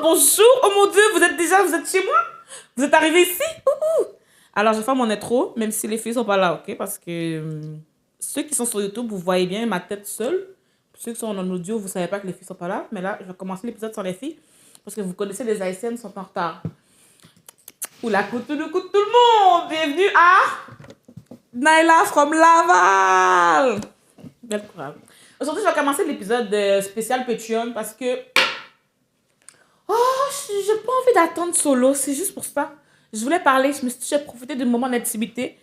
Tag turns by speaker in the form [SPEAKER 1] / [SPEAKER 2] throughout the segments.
[SPEAKER 1] bonjour. Oh mon Dieu, vous êtes chez moi? Vous êtes arrivés ici? Ouhou. Alors, je vais faire mon intro, même si les filles sont pas là, ok? Parce que ceux qui sont sur YouTube, vous voyez bien ma tête seule. Ceux qui sont en audio, vous savez pas que les filles sont pas là. Mais là, je vais commencer l'épisode sans les filles. Parce que vous connaissez, les Haïtiennes sont en retard. Oula, coup tout le monde! Bienvenue à Naila from Laval! Belle courage. Aujourd'hui, je vais commencer l'épisode spécial Patreon parce que... Oh, j'ai pas envie d'attendre solo, c'est juste pour ça. Je voulais parler, je me suis dit, j'ai profité d'un moment d'intimité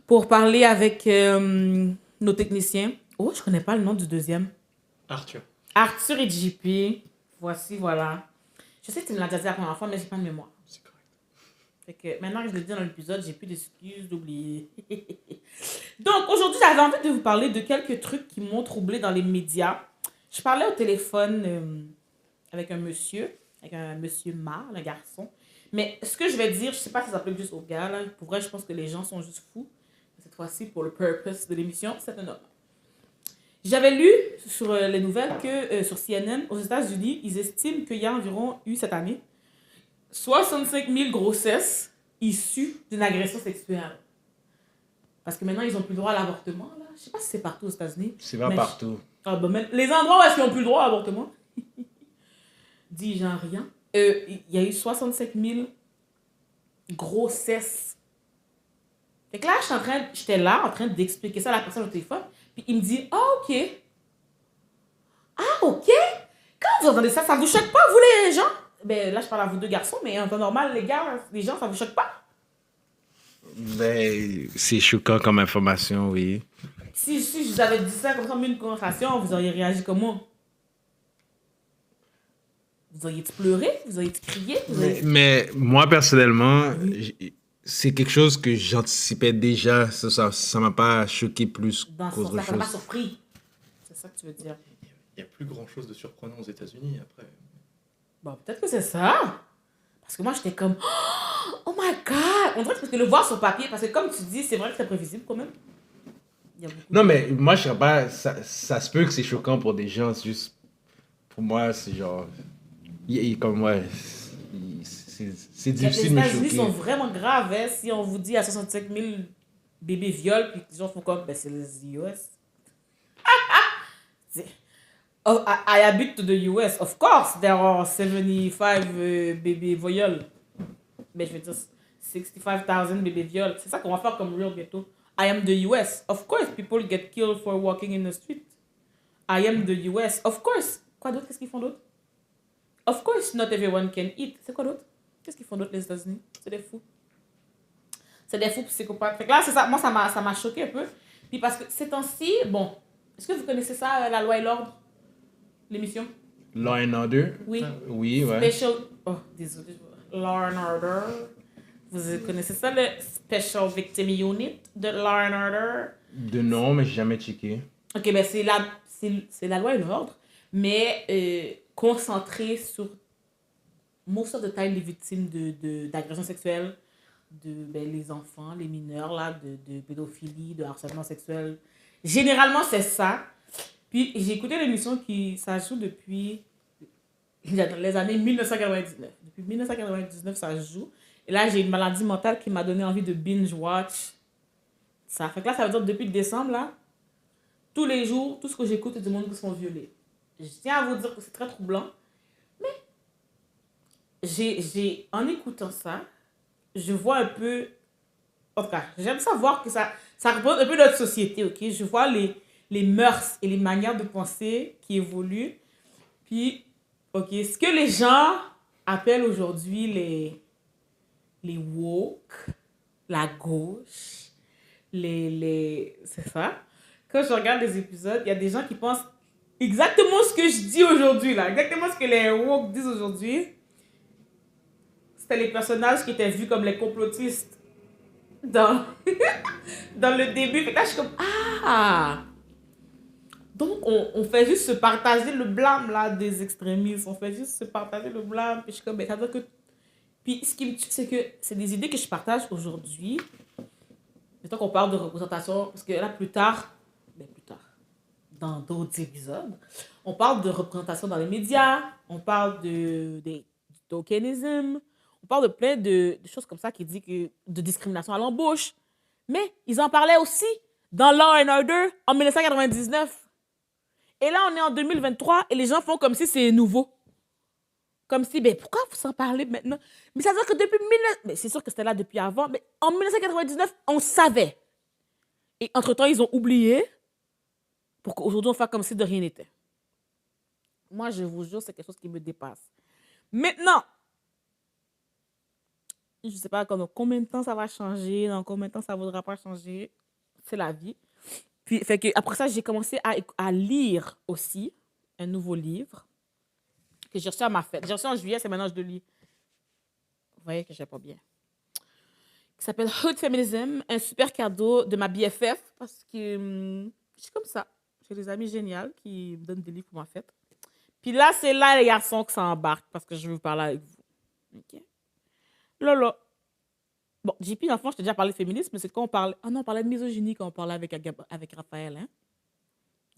[SPEAKER 1] pour parler avec nos techniciens. Oh, je connais pas le nom du deuxième.
[SPEAKER 2] Arthur.
[SPEAKER 1] Arthur et JP. Voici, voilà. Je sais que tu me l'as déjà dit la première fois, mais j'ai pas de mémoire.
[SPEAKER 2] C'est correct.
[SPEAKER 1] Fait que maintenant que je le dis dans l'épisode, j'ai plus d'excuses d'oublier. Donc, aujourd'hui, j'avais envie de vous parler de quelques trucs qui m'ont troublé dans les médias. Je parlais au téléphone avec un monsieur mâle, un garçon. Mais ce que je vais dire, je sais pas si ça s'appelle juste au gars, là. Pour vrai, je pense que les gens sont juste fous. Cette fois-ci, pour le purpose de l'émission, c'est un homme. J'avais lu sur les nouvelles que sur CNN, aux États-Unis, ils estiment qu'il y a environ eu cette année 65 000 grossesses issues d'une agression sexuelle. Parce que maintenant, ils n'ont plus le droit à l'avortement. Là. Je sais pas si c'est partout aux États-Unis.
[SPEAKER 2] C'est pas partout.
[SPEAKER 1] Les endroits où est-ce qu'ils n'ont plus le droit à l'avortement, dis-je en rien. Il y a eu 65 000 grossesses. Fait que là, j'étais là en train d'expliquer ça à la personne au téléphone. Puis il me dit, ah, ok. Ah, ok. Quand vous entendez ça, ça vous choque pas, vous les gens? Ben là, je parle à vous deux garçons, mais en temps normal, les gars, les gens, ça vous choque pas?
[SPEAKER 2] Ben, c'est choquant comme information, oui.
[SPEAKER 1] Si je vous avais dit ça comme ça, une conversation, vous auriez réagi comment? Vous auriez-tu pleuré? Vous auriez-tu crié?
[SPEAKER 2] Mais moi, personnellement, c'est quelque chose que j'anticipais déjà. Ça m'a pas choqué plus qu'autre
[SPEAKER 1] Ça
[SPEAKER 2] chose.
[SPEAKER 1] t'a pas surpris. C'est ça que tu veux dire.
[SPEAKER 3] Il n'y a plus grand chose de surprenant aux États-Unis après.
[SPEAKER 1] Bon, peut-être que c'est ça. Parce que moi, j'étais comme, oh my god! On dirait que c'est parce que le voir sur papier, parce que comme tu dis, c'est vrai que c'est prévisible quand même.
[SPEAKER 2] Non, mais moi, je sais pas. Ça se peut que c'est choquant pour des gens. C'est juste. Pour moi, c'est genre. Comme moi. C'est difficile de me
[SPEAKER 1] Les États-Unis
[SPEAKER 2] choquer.
[SPEAKER 1] sont vraiment graves, hein, si on vous dit à 65 000 bébés violent, puis les gens font comme, ben c'est les US. Oh, I habite to the US. Of course, there are 75 bébés viols. Mais je veux dire, 65,000 bébés viols. C'est ça qu'on va faire comme real ghetto. I am the US. Of course, people get killed for walking in the street. I am the US. Of course. Quoi d'autre? Qu'est-ce qu'ils font d'autre? Of course, not everyone can eat. C'est quoi d'autre? Qu'est-ce qu'ils font d'autre les États-Unis? C'est des fous. C'est des fous psychopathes. Fait que là, c'est ça. Moi, ça m'a choqué un peu. Puis parce que ces temps-ci, bon, est-ce que vous connaissez ça, la loi et l'ordre? L'émission?
[SPEAKER 2] Law and Order?
[SPEAKER 1] Oui.
[SPEAKER 2] Oui, ouais.
[SPEAKER 1] Oh, désolé. Law and Order. Vous connaissez ça, le Special Victim Unit de Law and Order?
[SPEAKER 2] De nom, mais j'ai jamais checké.
[SPEAKER 1] Ok, ben c'est la loi et l'ordre, mais concentré sur most of the time les victimes d'agressions sexuelles, les enfants, les mineurs, là, de pédophilie, de harcèlement sexuel. Généralement, c'est ça. Puis j'ai écouté l'émission ça joue depuis les années 1999. Depuis 1999, ça joue. Et là, j'ai une maladie mentale qui m'a donné envie de binge-watch. Ça fait que là, ça veut dire depuis décembre, là, tous les jours, tout ce que j'écoute est du monde qui se font violer. Je tiens à vous dire que c'est très troublant. Mais en écoutant ça, je vois un peu... En tout cas, j'aime savoir que ça représente un peu notre société, ok? Je vois les mœurs et les manières de penser qui évoluent. Puis, ok, ce que les gens appellent aujourd'hui les woke, la gauche, c'est ça. Quand je regarde les épisodes, il y a des gens qui pensent exactement ce que je dis aujourd'hui, là. Exactement ce que les woke disent aujourd'hui. C'était les personnages qui étaient vus comme les complotistes dans le début. Fait que là, je suis comme, ah! Donc, on fait juste se partager le blâme, là, des extrémistes. On fait juste se partager le blâme. Puis je suis comme, mais ça veut dire que... Puis ce qui me tue, c'est que c'est des idées que je partage aujourd'hui. Mettons qu'on parle de représentation, parce que là, plus tard, dans d'autres épisodes, on parle de représentation dans les médias, on parle tokenism. On parle de plein de choses comme ça qui dit que de discrimination à l'embauche. Mais ils en parlaient aussi dans Law and Order en 1999. Et là, on est en 2023 et les gens font comme si c'est nouveau. Comme si, ben pourquoi vous en parlez maintenant? Mais ça veut dire que depuis 19... Mais c'est sûr que c'était là depuis avant, mais en 1999, on savait. Et entre-temps, ils ont oublié pour qu'aujourd'hui, on fasse comme si de rien n'était. Moi, je vous jure, c'est quelque chose qui me dépasse. Maintenant, je ne sais pas dans combien de temps ça va changer, dans combien de temps ça ne voudra pas changer. C'est la vie. Puis, fait que, après ça, j'ai commencé à lire aussi un nouveau livre que j'ai reçu à ma fête. J'ai reçu en juillet, c'est maintenant que je le lis. Vous voyez que je vais pas bien. Qui s'appelle Hood Feminism, un super cadeau de ma BFF parce que je suis comme ça. J'ai des amis géniaux qui me donnent des livres pour ma fête. Puis là, c'est là les garçons qui s'embarquent parce que je veux parler avec vous. OK? Lolo. Bon, JP, dans le fond, je t'ai déjà parlé de féminisme, mais c'est de quoi on parlait? Ah non, on parlait de misogynie quand on parlait avec Raphaël. Hein?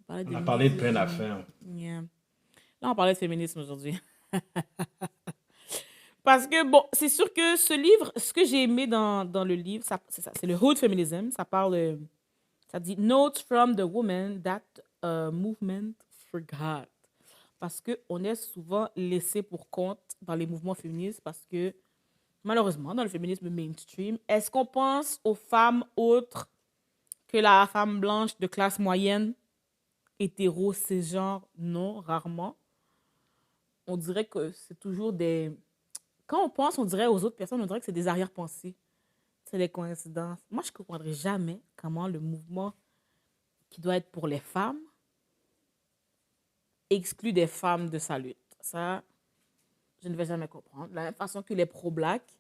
[SPEAKER 2] On a parlé de plein d'affaires.
[SPEAKER 1] Yeah. Là, on parlait de féminisme aujourd'hui. Parce que, bon, c'est sûr que ce livre, ce que j'ai aimé dans le livre, c'est ça, c'est le Hood Feminism. Ça parle, ça dit Notes from the woman that movement forgot. Parce qu'on est souvent laissé pour compte dans les mouvements féministes parce que, malheureusement, dans le féminisme mainstream, est-ce qu'on pense aux femmes autres que la femme blanche de classe moyenne, hétéro, cisgenre? Non, rarement. On dirait que c'est toujours des... Quand on pense, on dirait aux autres personnes, on dirait que c'est des arrière-pensées. C'est des coïncidences. Moi, je ne comprendrai jamais comment le mouvement qui doit être pour les femmes exclut des femmes de sa lutte. Ça, je ne vais jamais comprendre. De la même façon que les pro-blacks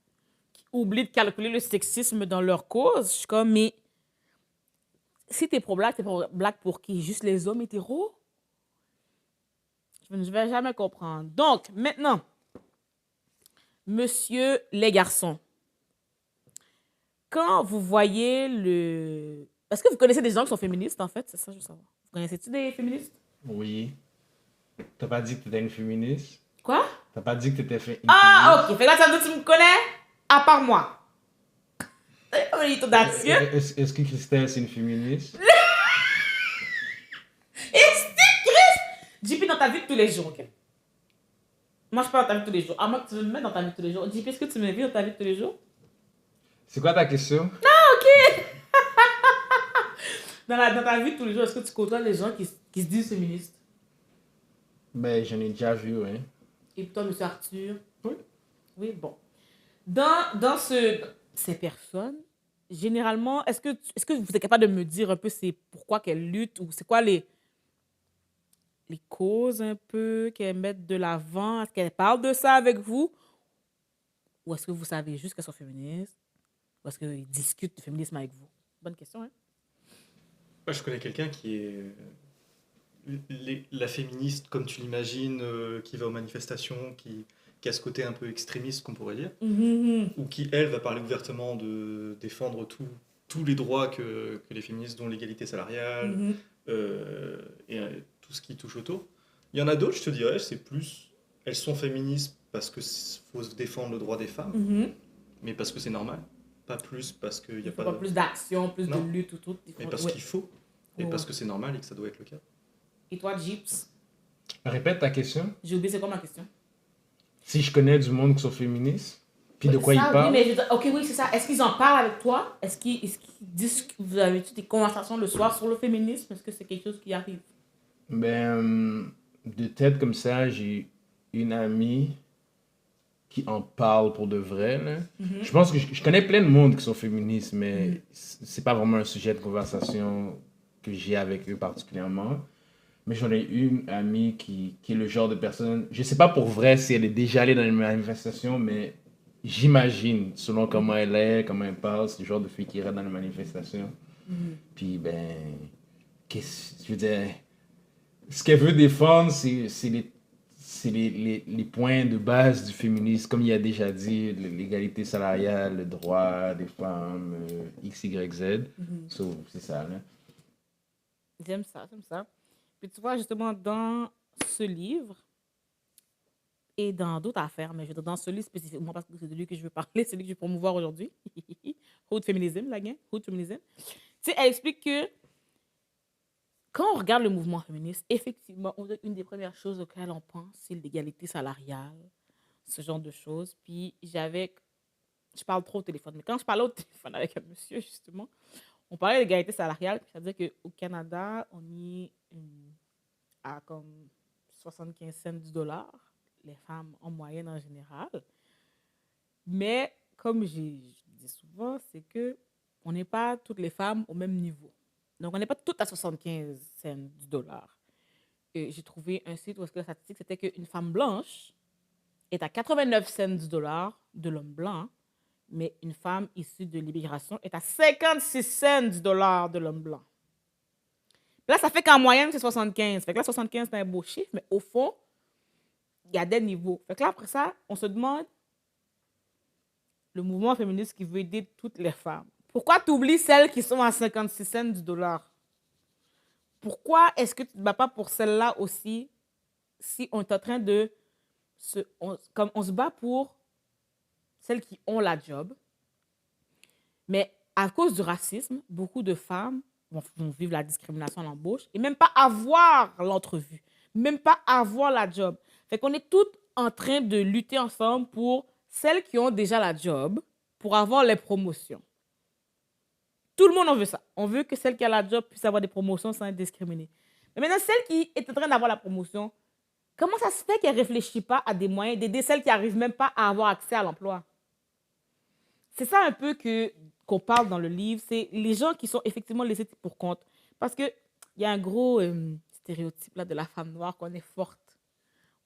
[SPEAKER 1] qui oublient de calculer le sexisme dans leur cause. Je suis comme, mais si t'es pro-black pour qui? Juste les hommes hétéros? Je ne vais jamais comprendre. Donc, maintenant, monsieur les garçons, quand vous voyez le... Est-ce que vous connaissez des gens qui sont féministes, en fait? C'est ça, je veux savoir. Vous connaissez-tu des féministes?
[SPEAKER 2] Oui. T'as pas dit que t'étais une féministe?
[SPEAKER 1] Quoi?
[SPEAKER 2] T'as pas dit que t'étais féministe?
[SPEAKER 1] Ah, ok. Fait que là, ça veut dire que tu me connais à part moi.
[SPEAKER 2] Est-ce que Christelle, c'est une féministe?
[SPEAKER 1] JP dans ta vie de tous les jours, ok? Moi, je parle dans ta vie de tous les jours. À moins que tu me mettes dans ta vie de tous les jours. JP, est-ce que tu m'invites dans ta vie de tous les jours?
[SPEAKER 2] C'est quoi ta question?
[SPEAKER 1] Dans ta vie de tous les jours, est-ce que tu côtoies les gens qui se disent féministes?
[SPEAKER 2] Ben, j'en ai déjà vu, hein.
[SPEAKER 1] Et toi, monsieur Arthur?
[SPEAKER 2] Oui.
[SPEAKER 1] Oui, bon. Dans ces personnes, généralement, est-ce que vous êtes capable de me dire un peu c'est pourquoi qu'elles luttent ou c'est quoi les causes un peu qu'elles mettent de l'avant? Est-ce qu'elles parlent de ça avec vous? Ou est-ce que vous savez juste qu'elles sont féministes? Ou est-ce qu'ils discutent de féminisme avec vous? Bonne question, hein?
[SPEAKER 3] Moi, je connais quelqu'un qui est la féministe, comme tu l'imagines, qui va aux manifestations, qui a ce côté un peu extrémiste, qu'on pourrait dire, ou qui, elle, va parler ouvertement de défendre tous les droits que les féministes, dont l'égalité salariale, et tout ce qui touche autour. Il y en a d'autres, je te dirais, c'est plus... Elles sont féministes parce qu'il faut défendre le droit des femmes, mais parce que c'est normal. Pas plus parce qu'il n'y a pas...
[SPEAKER 1] Pas plus d'action, plus
[SPEAKER 3] Non.
[SPEAKER 1] de lutte ou tout.
[SPEAKER 3] Mais parce qu'il faut, et parce que c'est normal et que ça doit être le cas.
[SPEAKER 1] Et toi, Jeeps?
[SPEAKER 2] Répète ta question.
[SPEAKER 1] J'ai oublié, c'est quoi ma question?
[SPEAKER 2] Si je connais du monde qui sont féministes, puis de quoi ils parlent.
[SPEAKER 1] Oui, mais je veux dire, ok, oui, c'est ça. Est-ce qu'ils en parlent avec toi? Est-ce qu'ils disent que vous avez des conversations le soir sur le féminisme? Est-ce que c'est quelque chose qui arrive?
[SPEAKER 2] Ben, de tête comme ça, j'ai une amie qui en parle pour de vrai, là. Je pense que je connais plein de monde qui sont féministes, mais c'est pas vraiment un sujet de conversation que j'ai avec eux particulièrement. Mais j'en ai une amie qui est le genre de personne... Je sais pas pour vrai si elle est déjà allée dans une manifestation, mais j'imagine, selon comment elle est, comment elle parle, c'est le genre de fille qui irait dans les manifestations. Puis, ben... je veux dire... Ce qu'elle veut défendre, c'est les points de base du féminisme, comme il a déjà dit, l'égalité salariale, le droit des femmes, X, Y, Z. So, c'est ça, là.
[SPEAKER 1] J'aime ça, j'aime ça. Puis tu vois, justement, dans ce livre, et dans d'autres affaires, mais je veux dire, dans celui spécifiquement, parce que c'est de lui que je veux parler, celui que je veux promouvoir aujourd'hui. Hood féminisme, la gang. Hood féminisme. Tu sais, elle explique que quand on regarde le mouvement féministe, effectivement, une des premières choses auxquelles on pense, c'est l'égalité salariale, ce genre de choses. Puis je parle trop au téléphone, mais quand je parlais au téléphone avec un monsieur, justement, on parlait d'égalité salariale, c'est-à-dire qu'au Canada, on est à comme 75 cents du dollar, les femmes en moyenne en général. Mais comme je dis souvent, c'est que on n'est pas toutes les femmes au même niveau. Donc, on n'est pas toutes à 75 cents du dollar. Et j'ai trouvé un site où la statistique, c'était qu'une femme blanche est à 89 cents du dollar de l'homme blanc, mais une femme issue de l'immigration est à 56 cents du dollar de l'homme blanc. Là, ça fait qu'en moyenne, c'est 75. Fait que là, 75, c'est un beau chiffre, mais au fond, il y a des niveaux. Fait que là, après ça, on se demande, le mouvement féministe qui veut aider toutes les femmes, pourquoi tu oublies celles qui sont à 56 cents du dollar? Pourquoi est-ce que tu ne te bats pas pour celles-là aussi si on est en train de... comme on se bat pour celles qui ont la job, mais à cause du racisme, beaucoup de femmes vont vivre la discrimination à l'embauche et même pas avoir l'entrevue, même pas avoir la job. Fait qu'on est toutes en train de lutter ensemble pour celles qui ont déjà la job, pour avoir les promotions. Tout le monde en veut ça. On veut que celle qui a la job puisse avoir des promotions sans être discriminée. Mais maintenant, celle qui est en train d'avoir la promotion, comment ça se fait qu'elle ne réfléchit pas à des moyens d'aider celles qui n'arrivent même pas à avoir accès à l'emploi? C'est ça un peu qu'on parle dans le livre. C'est les gens qui sont effectivement laissés pour compte. Parce qu'il y a un gros stéréotype là, de la femme noire qu'on est forte.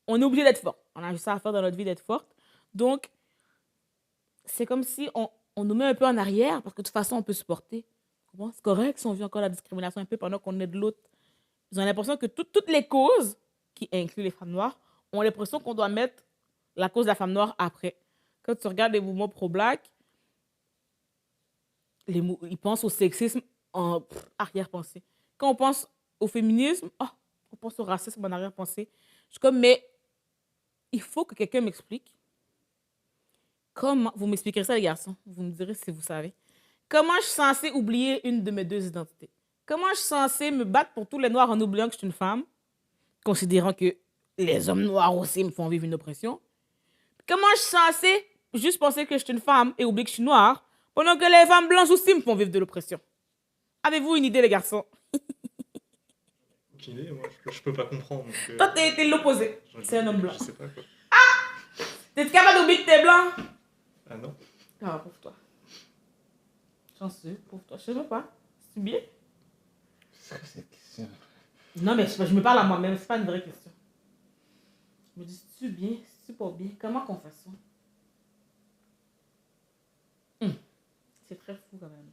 [SPEAKER 1] On est obligé d'être forte. On a juste ça à faire dans notre vie d'être forte. Donc, c'est comme si on nous met un peu en arrière parce que de toute façon, on peut supporter. C'est correct si on vit encore la discrimination un peu pendant qu'on est de l'autre. Ils ont l'impression que toutes les causes, qui incluent les femmes noires, ont l'impression qu'on doit mettre la cause de la femme noire après. Quand tu regardes les mouvements pro-black, ils pensent au sexisme en arrière-pensée. Quand on pense au féminisme, on pense au racisme en arrière-pensée. Je suis comme, mais il faut que quelqu'un m'explique. Comment, vous m'expliquerez ça, les garçons, vous me direz si vous savez. Comment je suis censée oublier une de mes deux identités? Comment je suis censée me battre pour tous les noirs en oubliant que je suis une femme, considérant que les hommes noirs aussi me font vivre une oppression? Comment je suis censée juste penser que je suis une femme et oublier que je suis noire, pendant que les femmes blanches aussi me font vivre de l'oppression? Avez-vous une idée, les garçons?
[SPEAKER 3] Aucune idée, moi, je peux pas comprendre. Donc,
[SPEAKER 1] toi, t'es l'opposé. C'est un homme blanc.
[SPEAKER 3] Je sais pas, quoi.
[SPEAKER 1] T'es capable d'oublier que t'es blanc?
[SPEAKER 3] Ah non.
[SPEAKER 1] Ah, pauvre toi. Chanceux, pauvre toi. Je sais même pas. C'est bien?
[SPEAKER 2] C'est cette question.
[SPEAKER 1] Non, mais je me parle à moi-même. C'est pas une vraie question. Je me dis, c'est-tu bien? C'est-tu pas bien? Comment qu'on fait ça? C'est très fou quand même.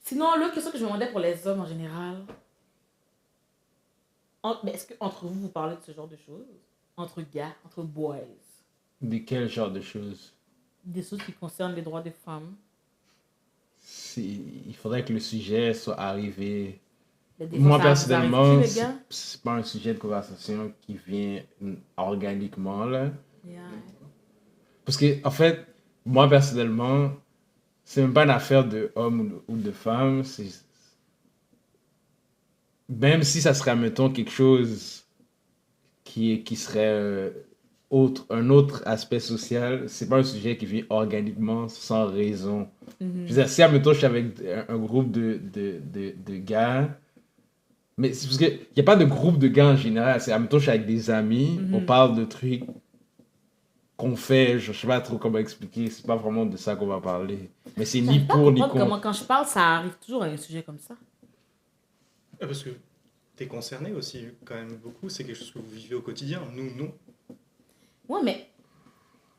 [SPEAKER 1] Sinon, l'autre question que je me demandais pour les hommes en général, mais est-ce qu'entre vous, vous parlez de ce genre de choses? Entre gars, entre boys?
[SPEAKER 2] De quel genre de choses?
[SPEAKER 1] Des choses qui concernent les droits des femmes.
[SPEAKER 2] Il faudrait que le sujet soit arrivé.
[SPEAKER 1] Des
[SPEAKER 2] Moi,
[SPEAKER 1] fois,
[SPEAKER 2] personnellement,
[SPEAKER 1] les gars?
[SPEAKER 2] c'est pas un sujet de conversation qui vient organiquement, là.
[SPEAKER 1] Yeah.
[SPEAKER 2] Parce que, en fait, moi, personnellement, c'est même pas une affaire de homme ou de femme. Même si ça serait, mettons, quelque chose qui serait un autre aspect social, c'est pas un sujet qui vient organiquement, sans raison. Je veux dire, si, admettons, je suis avec un groupe de gars, mais c'est parce qu'il n'y a pas de groupe de gars en général, c'est, admettons, je suis avec des amis, on parle de trucs qu'on fait, je sais pas trop comment expliquer, c'est pas vraiment de ça qu'on va parler. Mais c'est ni pour ni contre.
[SPEAKER 1] Comment quand je parle, ça arrive toujours à un sujet comme ça.
[SPEAKER 3] Parce que t'es concerné aussi, quand même beaucoup, c'est quelque chose que vous vivez au quotidien. Nous, non.
[SPEAKER 1] Ouais, mais...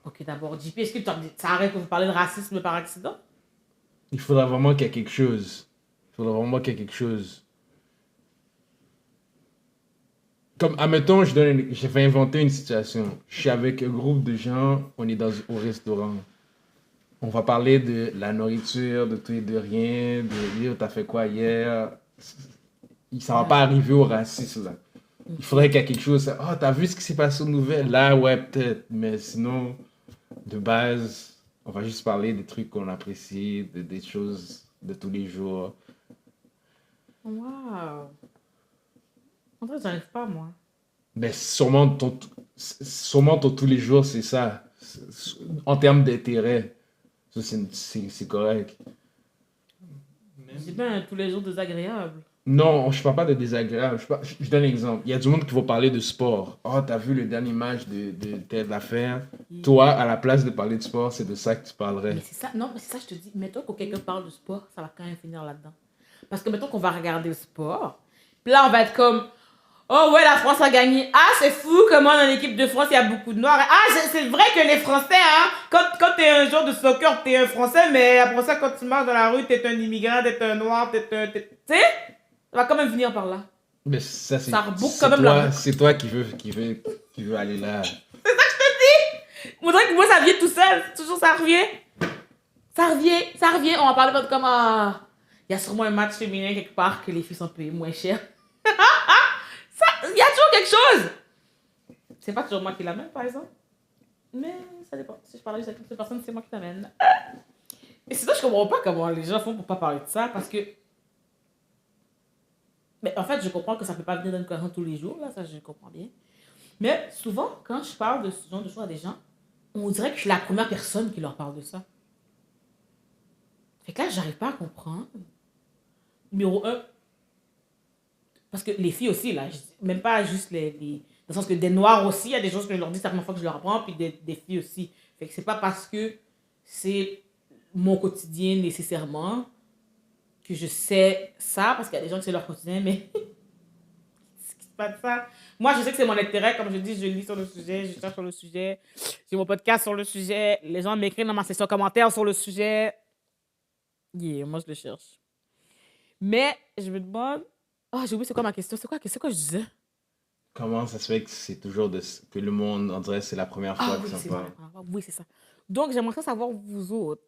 [SPEAKER 1] Ok, d'abord, JP, est-ce que ça arrête que vous parlez de racisme par accident?
[SPEAKER 2] Il faudra vraiment qu'il y ait quelque chose. Comme, admettons, je vais inventer une situation. Je suis avec un groupe de gens, on est au restaurant. On va parler de la nourriture, de tout et de rien, de dire t'as fait quoi hier. Ça va pas arriver au racisme, là. Il faudrait qu'il y ait quelque chose. Oh, t'as vu ce qui s'est passé aux nouvelles? Là, ouais, peut-être. Mais sinon, de base, on va juste parler des trucs qu'on apprécie, des choses de tous les jours.
[SPEAKER 1] Waouh. En vrai, j'arrive pas, moi.
[SPEAKER 2] Mais sûrement ton tous les jours, c'est ça. En termes d'intérêt, ça, c'est correct.
[SPEAKER 1] C'est bien tous les jours désagréable.
[SPEAKER 2] Non, je parle pas de désagréable. Je donne un exemple. Il y a du monde qui va parler de sport. Oh, t'as vu le dernier match de telle affaire? Toi, à la place de parler de sport, c'est de ça que tu parlerais.
[SPEAKER 1] Mais c'est ça, non, mais c'est ça, je te dis. Mettons que quelqu'un parle de sport, ça va quand même finir là-dedans. Parce que mettons qu'on va regarder le sport, puis là, on va être comme, oh ouais, la France a gagné. Ah, c'est fou comment dans l'équipe de France, il y a beaucoup de Noirs. Ah, c'est vrai que les Français, hein, quand t'es un joueur de soccer, t'es un Français, mais après ça, quand tu marches dans la rue, t'es un immigrant, t'es un Noir, tu sais, ça va quand même finir par là.
[SPEAKER 2] Mais ça,
[SPEAKER 1] Ça reboucle quand même la
[SPEAKER 2] toi,
[SPEAKER 1] boucle.
[SPEAKER 2] c'est toi qui veut aller là.
[SPEAKER 1] On dirait que moi, ça vient tout seul. Toujours, ça revient. Ça revient. On va parler pas de comme, ah, il y a sûrement un match féminin quelque part que les filles sont payées moins cher. Il y a toujours quelque chose. C'est pas toujours moi qui l'amène, par exemple. Mais ça dépend. Si je parle avec cette personne, c'est moi qui t'amène. Et c'est ça, je comprends pas comment les gens font pour pas parler de ça. Parce que. Mais en fait, je comprends que ça peut pas venir d'une conversation tous les jours. Là, ça, je comprends bien. Mais souvent, quand je parle de ce genre de choses à des gens, on dirait que je suis la première personne qui leur parle de ça. Fait que là, j'arrive pas à comprendre. Numéro un, parce que les filles aussi, là, même pas juste dans le sens que des noirs aussi, il y a des choses que je leur dis certaines fois que je leur apprends, puis des filles aussi. Fait que c'est pas parce que c'est mon quotidien nécessairement que je sais ça, parce qu'il y a des gens que c'est leur quotidien, mais c'est pas de ça. Moi, je sais que c'est mon intérêt, comme je dis, je lis sur le sujet, je cherche sur le sujet, j'ai mon podcast sur le sujet, les gens m'écrivent dans ma session commentaire sur le sujet. Yeah, moi, je le cherche. Mais je me demande. Oh, j'ai oublié, c'est quoi ma question? C'est quoi je disais?
[SPEAKER 2] Comment ça se fait que c'est toujours que le monde, on dirait, c'est la première fois
[SPEAKER 1] Ah
[SPEAKER 2] que
[SPEAKER 1] oui,
[SPEAKER 2] ça
[SPEAKER 1] c'est
[SPEAKER 2] parle?
[SPEAKER 1] ça. Oui, c'est ça. Donc, j'aimerais savoir, vous autres,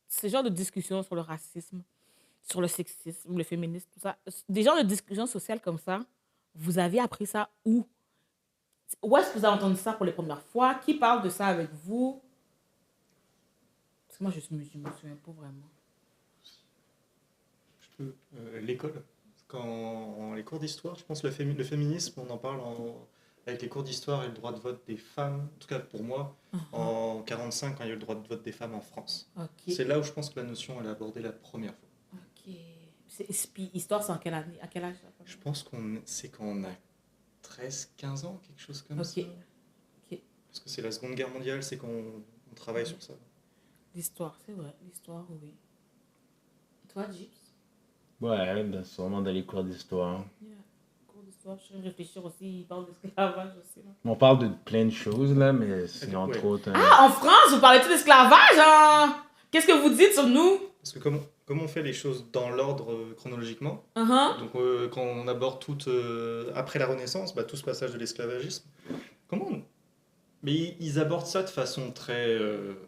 [SPEAKER 1] ce genre de discussion sur le racisme, sur le sexisme, le féminisme, tout ça, des genres de discussions sociales comme ça, vous avez appris ça où? Où est-ce que vous avez entendu ça pour les premières fois? Qui parle de ça avec vous? Parce que moi, je me souviens pas vraiment.
[SPEAKER 3] L'école. Les cours d'histoire, je pense le féminisme, on en parle avec les cours d'histoire et le droit de vote des femmes, en tout cas pour moi, en 45 quand il y a eu le droit de vote des femmes en France.
[SPEAKER 1] Ok.
[SPEAKER 3] C'est là où je pense que la notion elle est abordée la première fois.
[SPEAKER 1] Ok. Puis, histoire, c'est en quelle année? À quel âge?
[SPEAKER 3] Je pense c'est quand on a 13-15 ans, quelque chose comme ça.
[SPEAKER 1] Ok.
[SPEAKER 3] Parce que c'est la Seconde Guerre mondiale, c'est quand on travaille sur ça.
[SPEAKER 1] L'histoire, c'est vrai. L'histoire, oui. Et toi, Gibbs?
[SPEAKER 2] Ouais, sûrement dans les cours d'histoire.
[SPEAKER 1] Yeah. Cours d'histoire, je vais réfléchir aussi. Il parle d'esclavage aussi. Là.
[SPEAKER 2] On parle de plein de choses, là, mais c'est
[SPEAKER 3] Ouais.
[SPEAKER 2] entre autres...
[SPEAKER 1] Ah, en France, vous parlez tout d'esclavage, hein? Qu'est-ce que vous dites sur nous?
[SPEAKER 3] Parce que comme on fait les choses dans l'ordre chronologiquement,
[SPEAKER 1] Uh-huh.
[SPEAKER 3] donc quand on aborde tout après la Renaissance, tout ce passage de l'esclavagisme, mais ils abordent ça de façon très...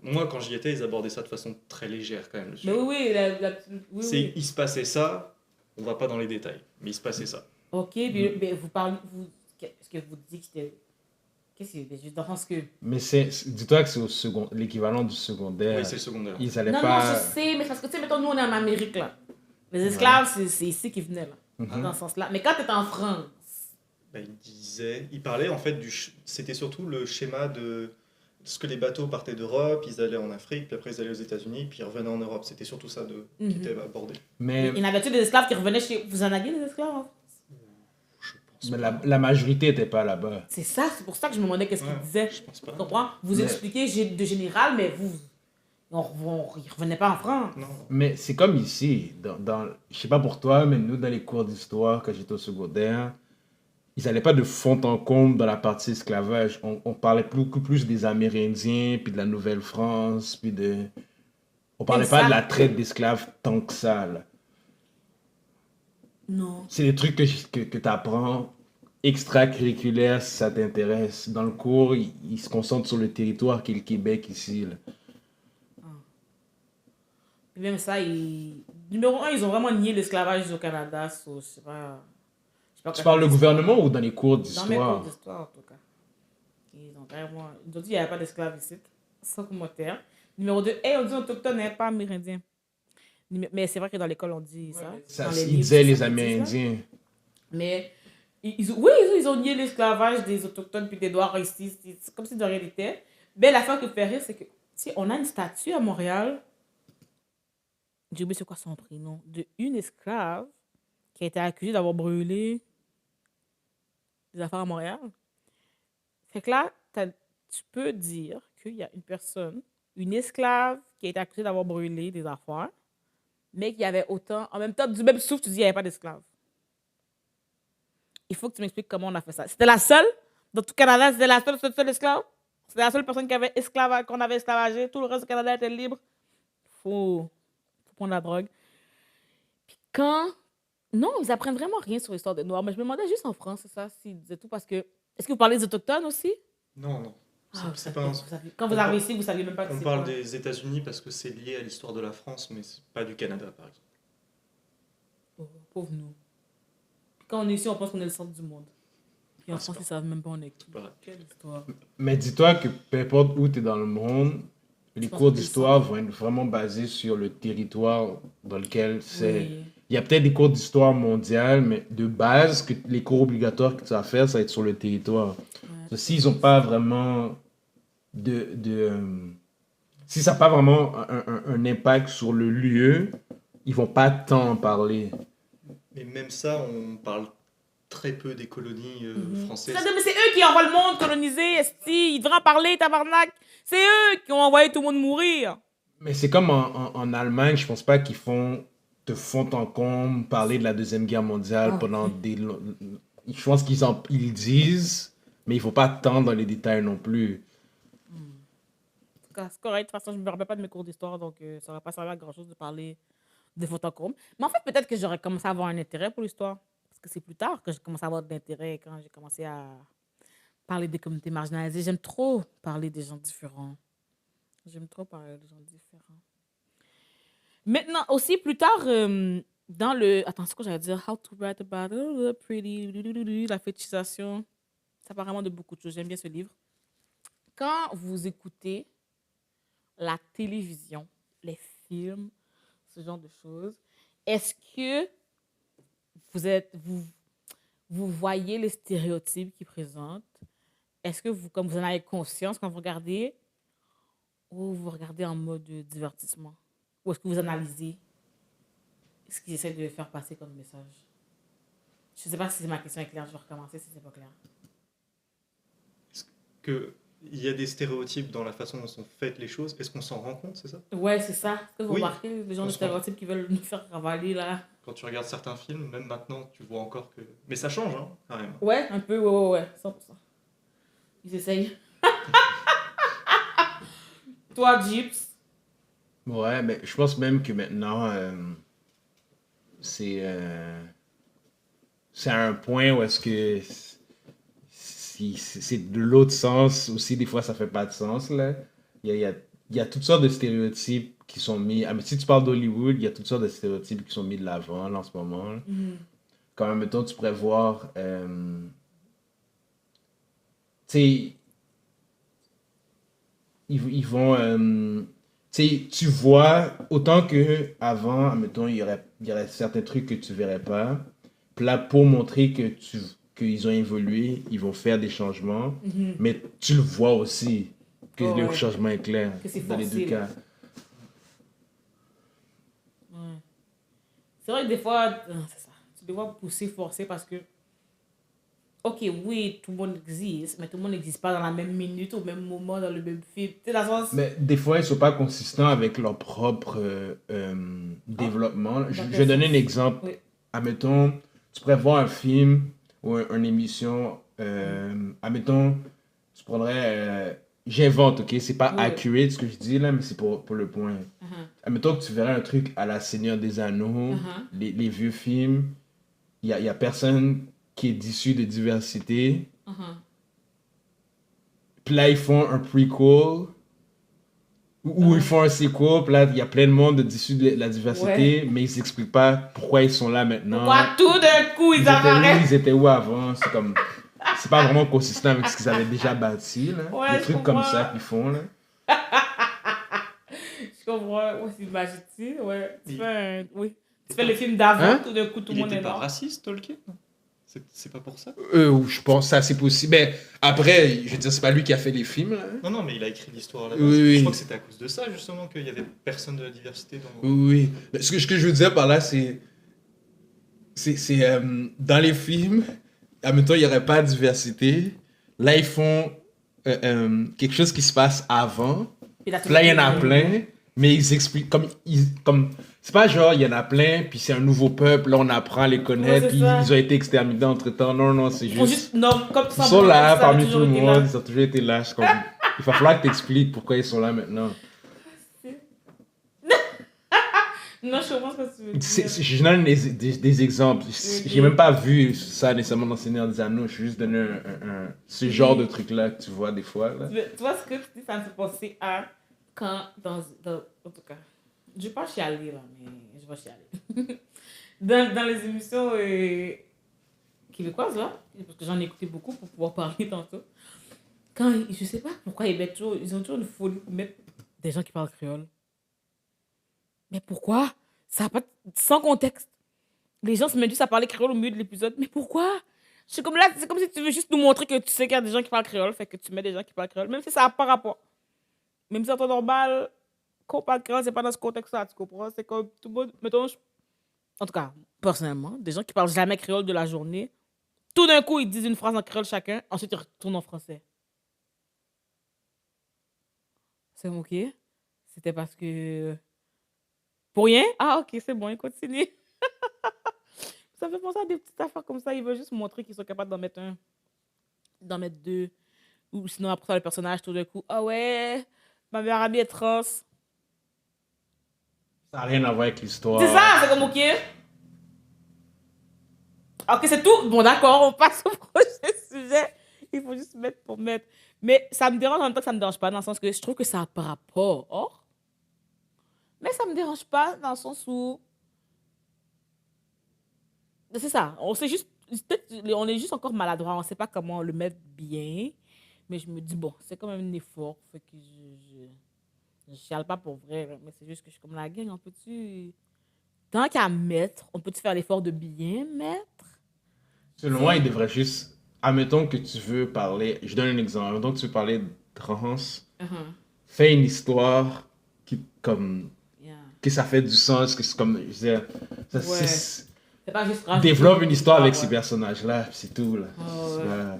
[SPEAKER 3] Moi, quand j'y étais, ils abordaient ça de façon très légère quand même. Le
[SPEAKER 1] Mais
[SPEAKER 3] sujet.
[SPEAKER 1] oui.
[SPEAKER 3] Il se passait ça, on va pas dans les détails, mais il se passait ça.
[SPEAKER 1] Ok, mais vous parlez... Qu'est-ce que vous dites que c'était... Qu'est-ce que c'est? Dans le sens que...
[SPEAKER 2] Mais dis-toi que c'est l'équivalent du secondaire.
[SPEAKER 3] Oui, c'est le secondaire.
[SPEAKER 2] Ils allaient
[SPEAKER 1] Non,
[SPEAKER 2] pas...
[SPEAKER 1] je sais, mais parce que, tu sais, mettons, nous, on est en Amérique, là. Les esclaves, c'est ici qu'ils venaient, là. Dans ce sens-là. Mais quand t'es en France...
[SPEAKER 3] Il parlait en fait c'était surtout le schéma de ce que les bateaux partaient d'Europe, ils allaient en Afrique, puis après ils allaient aux États-Unis, puis ils revenaient en Europe. C'était surtout ça qui était abordé.
[SPEAKER 2] Mais
[SPEAKER 1] Il y en avait-tu des esclaves qui revenaient chez... Vous en aviez des esclaves, hein?
[SPEAKER 3] Je pense
[SPEAKER 2] mais
[SPEAKER 3] pas.
[SPEAKER 2] la majorité n'était pas là-bas.
[SPEAKER 1] C'est ça, c'est pour ça que je me demandais qu'est-ce qu'il disait.
[SPEAKER 3] Je pense pas.
[SPEAKER 1] Tu comprends? Vous expliquez de général, mais vous... ils revenaient pas en France.
[SPEAKER 3] Non.
[SPEAKER 2] Mais c'est comme ici. Je sais pas pour toi, mais nous, dans les cours d'histoire, quand j'étais au secondaire, ils n'allaient pas de fond en comble dans la partie esclavage. On parlait beaucoup plus des Amérindiens, puis de la Nouvelle-France, puis de... On parlait pas de la traite d'esclaves tant que ça, là.
[SPEAKER 1] Non.
[SPEAKER 2] C'est des trucs que tu apprends extracurriculaires si ça t'intéresse. Dans le cours, ils se concentrent sur le territoire qui est le Québec ici, là.
[SPEAKER 1] Et même ça, numéro un, ils ont vraiment nié l'esclavage au Canada. Je sais Donc,
[SPEAKER 2] Tu parles le gouvernement ou dans les cours
[SPEAKER 1] dans mes cours
[SPEAKER 2] d'histoire?
[SPEAKER 1] d'histoire, en tout cas. Ils ont vraiment... Ils ont dit qu'il n'y avait pas d'esclaves ici. Sans commentaire. Numéro 2, hey, on dit autochtone, hein, pas amérindien. Mais c'est vrai que dans l'école, on dit ça. Dans les
[SPEAKER 2] Ils
[SPEAKER 1] livres,
[SPEAKER 2] disaient
[SPEAKER 1] c'est
[SPEAKER 2] les
[SPEAKER 1] ça qu'ils disent, là.
[SPEAKER 2] Amérindiens.
[SPEAKER 1] Mais oui, ils ont nié l'esclavage des autochtones puis des Noirs ici. C'est comme si de rien n'était. Mais l'affaire qui fait rire, c'est que si on a une statue à Montréal, j'ai oublié c'est quoi son prénom, de une esclave qui a été accusée d'avoir brûlé des affaires à Montréal. Fait que là, tu peux dire qu'il y a une personne, une esclave qui a été accusée d'avoir brûlé des affaires, mais qu'il y avait autant, en même temps, du même souffle, tu dis qu'il n'y avait pas d'esclave. Il faut que tu m'expliques comment on a fait ça. C'était la seule, dans tout le Canada, c'était la seule esclave. C'était la seule personne qu'on avait esclavagée. Tout le reste du Canada était libre. Faut prendre la drogue. Puis quand... Non, ils apprennent vraiment rien sur l'histoire des Noirs. Mais je me demandais juste en France, c'est ça, s'ils disaient tout, parce que... Est-ce que vous parlez des Autochtones aussi?
[SPEAKER 3] Non. C'est pas
[SPEAKER 1] Quand vous arrivez ici, vous saviez même pas que
[SPEAKER 3] On
[SPEAKER 1] c'est
[SPEAKER 3] parle
[SPEAKER 1] quoi.
[SPEAKER 3] des États-Unis parce que c'est lié à l'histoire de la France, mais c'est pas du Canada, par exemple.
[SPEAKER 1] Oh, pauvre nous. Puis quand on est ici, on pense qu'on est le centre du monde. Puis en France, ils savent même pas on est qui.
[SPEAKER 3] Pareil.
[SPEAKER 1] Quelle histoire.
[SPEAKER 2] Mais dis-toi que peu importe où tu es dans le monde, les
[SPEAKER 1] pense
[SPEAKER 2] cours
[SPEAKER 1] que
[SPEAKER 2] d'histoire vont être vraiment basés sur le territoire dans lequel c'est.
[SPEAKER 1] Oui.
[SPEAKER 2] Il y a peut-être des cours d'histoire mondiale, mais de base, que les cours obligatoires que tu vas faire, ça va être sur le territoire.
[SPEAKER 1] Ouais.
[SPEAKER 2] S'ils n'ont pas vraiment si ça n'a pas vraiment un impact sur le lieu, ils vont pas tant en parler.
[SPEAKER 3] Mais même ça, on parle très peu des colonies françaises.
[SPEAKER 1] Mais c'est eux qui envoient le monde colonisé, esti. Ils devraient en parler, tabarnak. C'est eux qui ont envoyé tout le monde mourir.
[SPEAKER 2] Mais c'est comme en Allemagne, je pense pas qu'ils te font en comble parler de la Deuxième Guerre mondiale pendant des... Je pense ils disent, mais il faut pas tant dans les détails non plus.
[SPEAKER 1] C'est correct. De toute façon, je ne me rappelle pas de mes cours d'histoire, donc ça ne va pas servir à grand-chose de parler de Fotochrome. Mais en fait, peut-être que j'aurais commencé à avoir un intérêt pour l'histoire. Parce que c'est plus tard que j'ai commencé à avoir de l'intérêt, quand j'ai commencé à parler des communautés marginalisées. J'aime trop parler des gens différents. J'aime trop parler des gens différents. Maintenant, aussi, plus tard, dans le... Attends, c'est quoi j'allais dire? How to write about pretty... La fétichisation. Ça parle vraiment de beaucoup de choses. J'aime bien ce livre. Quand vous écoutez la télévision, les films, ce genre de choses, est-ce que vous voyez les stéréotypes qu'ils présentent? Est-ce que comme vous en avez conscience quand vous regardez, ou vous regardez en mode divertissement? Ou est-ce que vous analysez ce qu'ils essaient de faire passer comme message? Je ne sais pas si ma question est claire, je vais recommencer si c'est pas clair.
[SPEAKER 3] Est-ce qu'il y a des stéréotypes dans la façon dont sont faites les choses? Est-ce qu'on s'en rend compte, c'est ça?
[SPEAKER 1] Ouais, c'est ça. Est-ce que vous
[SPEAKER 3] Oui.
[SPEAKER 1] remarquez les gens de stéréotypes qui veulent nous faire ravaler là?
[SPEAKER 3] Quand tu regardes certains films, même maintenant, tu vois encore que... Mais ça change, hein, quand même.
[SPEAKER 1] Ouais, un peu, ouais, 100%. Ils essayent. Toi, Jeeps.
[SPEAKER 2] Ouais, mais je pense même que maintenant, c'est à un point où est-ce que si c'est de l'autre sens aussi, des fois ça fait pas de sens là. Il y a toutes sortes de stéréotypes qui sont mis. Ah, mais si tu parles d'Hollywood, il y a toutes sortes de stéréotypes qui sont mis de l'avant là, en ce moment. Là. Quand même, mettons, tu pourrais voir. Tu sais, ils vont. Tu vois, autant que avant, admettons, il y aurait certains trucs que tu verrais pas. Puis là, pour montrer qu'ils ont évolué, ils vont faire des changements. Mais tu le vois aussi, que le changement est clair
[SPEAKER 1] Que c'est
[SPEAKER 2] dans les
[SPEAKER 1] forcé,
[SPEAKER 2] deux cas.
[SPEAKER 1] Ouais. C'est vrai que des fois, c'est ça. Tu dois pousser, forcer parce que, ok, oui, tout le monde existe, mais tout le monde n'existe pas dans la même minute, au même moment, dans le même film. Tu sais, la sens...
[SPEAKER 2] Mais des fois, ils sont pas consistants avec leur propre développement. Je vais donner un exemple.
[SPEAKER 1] Oui.
[SPEAKER 2] Admettons, tu pourrais voir un film ou une émission. Admettons, tu prendrais. J'invente, ok? C'est pas accurate ce que je dis là, mais c'est pour le point. Admettons que tu verrais un truc à la Seigneur des Anneaux, les vieux films. Il y a personne qui est issu de diversité. Puis là, ils font un prequel. Où ils font un sequel, puis là, il y a plein de monde issu de la diversité, mais ils expliquent pas pourquoi ils sont là maintenant.
[SPEAKER 1] Pourquoi tout d'un coup, ils
[SPEAKER 2] Ils
[SPEAKER 1] apparaissent?
[SPEAKER 2] étaient où avant? C'est comme... C'est pas vraiment consistant avec ce qu'ils avaient déjà bâti, là.
[SPEAKER 1] Ouais,
[SPEAKER 2] Des trucs comme ça qu'ils font, là.
[SPEAKER 1] Je comprends. Ouais, c'est magique, ouais. Tu
[SPEAKER 3] Il-
[SPEAKER 1] fais un... Oui. Tu fais le film d'avant,
[SPEAKER 2] Hein?
[SPEAKER 1] tout d'un coup, tout le
[SPEAKER 3] Il
[SPEAKER 1] monde
[SPEAKER 3] était
[SPEAKER 1] est
[SPEAKER 3] pas
[SPEAKER 1] là.
[SPEAKER 3] raciste, Tolkien? C'est pas pour ça?
[SPEAKER 2] Je pense que c'est assez possible. Mais après, je veux dire, c'est pas lui qui a fait les films, là.
[SPEAKER 3] Non, non, mais il a écrit l'histoire là-bas.
[SPEAKER 2] Oui, oui.
[SPEAKER 3] Je crois que c'était à cause de ça, justement, qu'il y avait personne de la diversité dans...
[SPEAKER 2] Oui. Mais ce que je veux dire par là, c'est dans les films, admettons, il n'y aurait pas de diversité. Là, ils font quelque chose qui se passe avant.
[SPEAKER 1] Puis là,
[SPEAKER 2] Puis là, il y en a plein, mais ils expliquent comme c'est pas genre il y en a plein, puis c'est un nouveau peuple, là on apprend à les connaître,
[SPEAKER 1] Ouais, c'est
[SPEAKER 2] puis
[SPEAKER 1] ça.
[SPEAKER 2] ils ont été exterminés entre temps. Non, c'est
[SPEAKER 1] Ils font
[SPEAKER 2] juste.
[SPEAKER 1] juste... Non, comme ça.
[SPEAKER 2] Ils sont là
[SPEAKER 1] ça a
[SPEAKER 2] parmi
[SPEAKER 1] toujours
[SPEAKER 2] tout le
[SPEAKER 1] été là.
[SPEAKER 2] monde, ils ont toujours été là. C'est comme, il va falloir que tu expliques pourquoi ils sont là maintenant.
[SPEAKER 1] Non, je comprends ce que tu veux dire.
[SPEAKER 2] Je donne des exemples. J'ai même pas vu ça nécessairement dans Seigneur des Anneaux. Je suis juste donné ce genre de truc-là que tu vois des fois. Là.
[SPEAKER 1] Tu vois ce que tu dis, ça me fait penser à quand, en tout cas, je vais pas chialer là, mais je vais chialer. dans les émissions québécoises là, parce que j'en ai écouté beaucoup pour pouvoir parler tantôt, quand, je sais pas pourquoi ils ont toujours une folie pour mettre des gens qui parlent créole. Mais pourquoi? Ça a pas sans contexte. Les gens se mettent juste à parler créole au milieu de l'épisode. Mais pourquoi? C'est comme là, c'est comme si tu veux juste nous montrer que tu sais qu'il y a des gens qui parlent créole, fait que tu mets des gens qui parlent créole, même si ça n'a pas rapport. Même si c'est en temps normal, quand on parle créole, c'est pas dans ce contexte-là, tu comprends? C'est comme tout le monde, mettons, en tout cas, personnellement, des gens qui parlent jamais créole de la journée, tout d'un coup, ils disent une phrase en créole chacun, ensuite ils retournent en français. C'est ok? C'était parce que... Pour rien? Ah, ok, c'est bon, il continue. Ça me fait penser à des petites affaires comme ça. Ils veulent juste montrer qu'ils sont capables d'en mettre un, d'en mettre deux. Ou sinon, après ça, le personnage, tout d'un coup, ah ouais, ma meilleure amie est trans.
[SPEAKER 2] Ça n'a rien à voir avec l'histoire.
[SPEAKER 1] C'est ça, c'est comme ok. Ok, c'est tout. Bon, d'accord, on passe au prochain sujet. Il faut juste mettre pour mettre. Mais ça me dérange en même temps que ça me dérange pas, dans le sens que je trouve que ça a par rapport. Oh. Mais ça me dérange pas, dans le sens où. C'est ça. On sait juste. On est juste encore maladroit. On sait pas comment le mettre bien. Mais je me dis, bon, c'est quand même un effort. Fait que je chiale pas pour vrai. Là, mais c'est juste que je suis comme la gang. On peut-tu. Tant qu'à mettre, on peut-tu faire l'effort de bien mettre?
[SPEAKER 2] Selon moi, il devrait juste. Admettons que tu veux parler. Je donne un exemple. Admettons que tu veux parler de trans. Fais une histoire qui, comme.
[SPEAKER 1] Yeah.
[SPEAKER 2] Que ça fait du sens. Que c'est comme. Je veux dire, ça,
[SPEAKER 1] Ouais. C'est pas juste rajouter
[SPEAKER 2] développe une histoire avec
[SPEAKER 1] ouais.
[SPEAKER 2] ces personnages-là, puis c'est tout. Là.
[SPEAKER 1] Oh, ouais.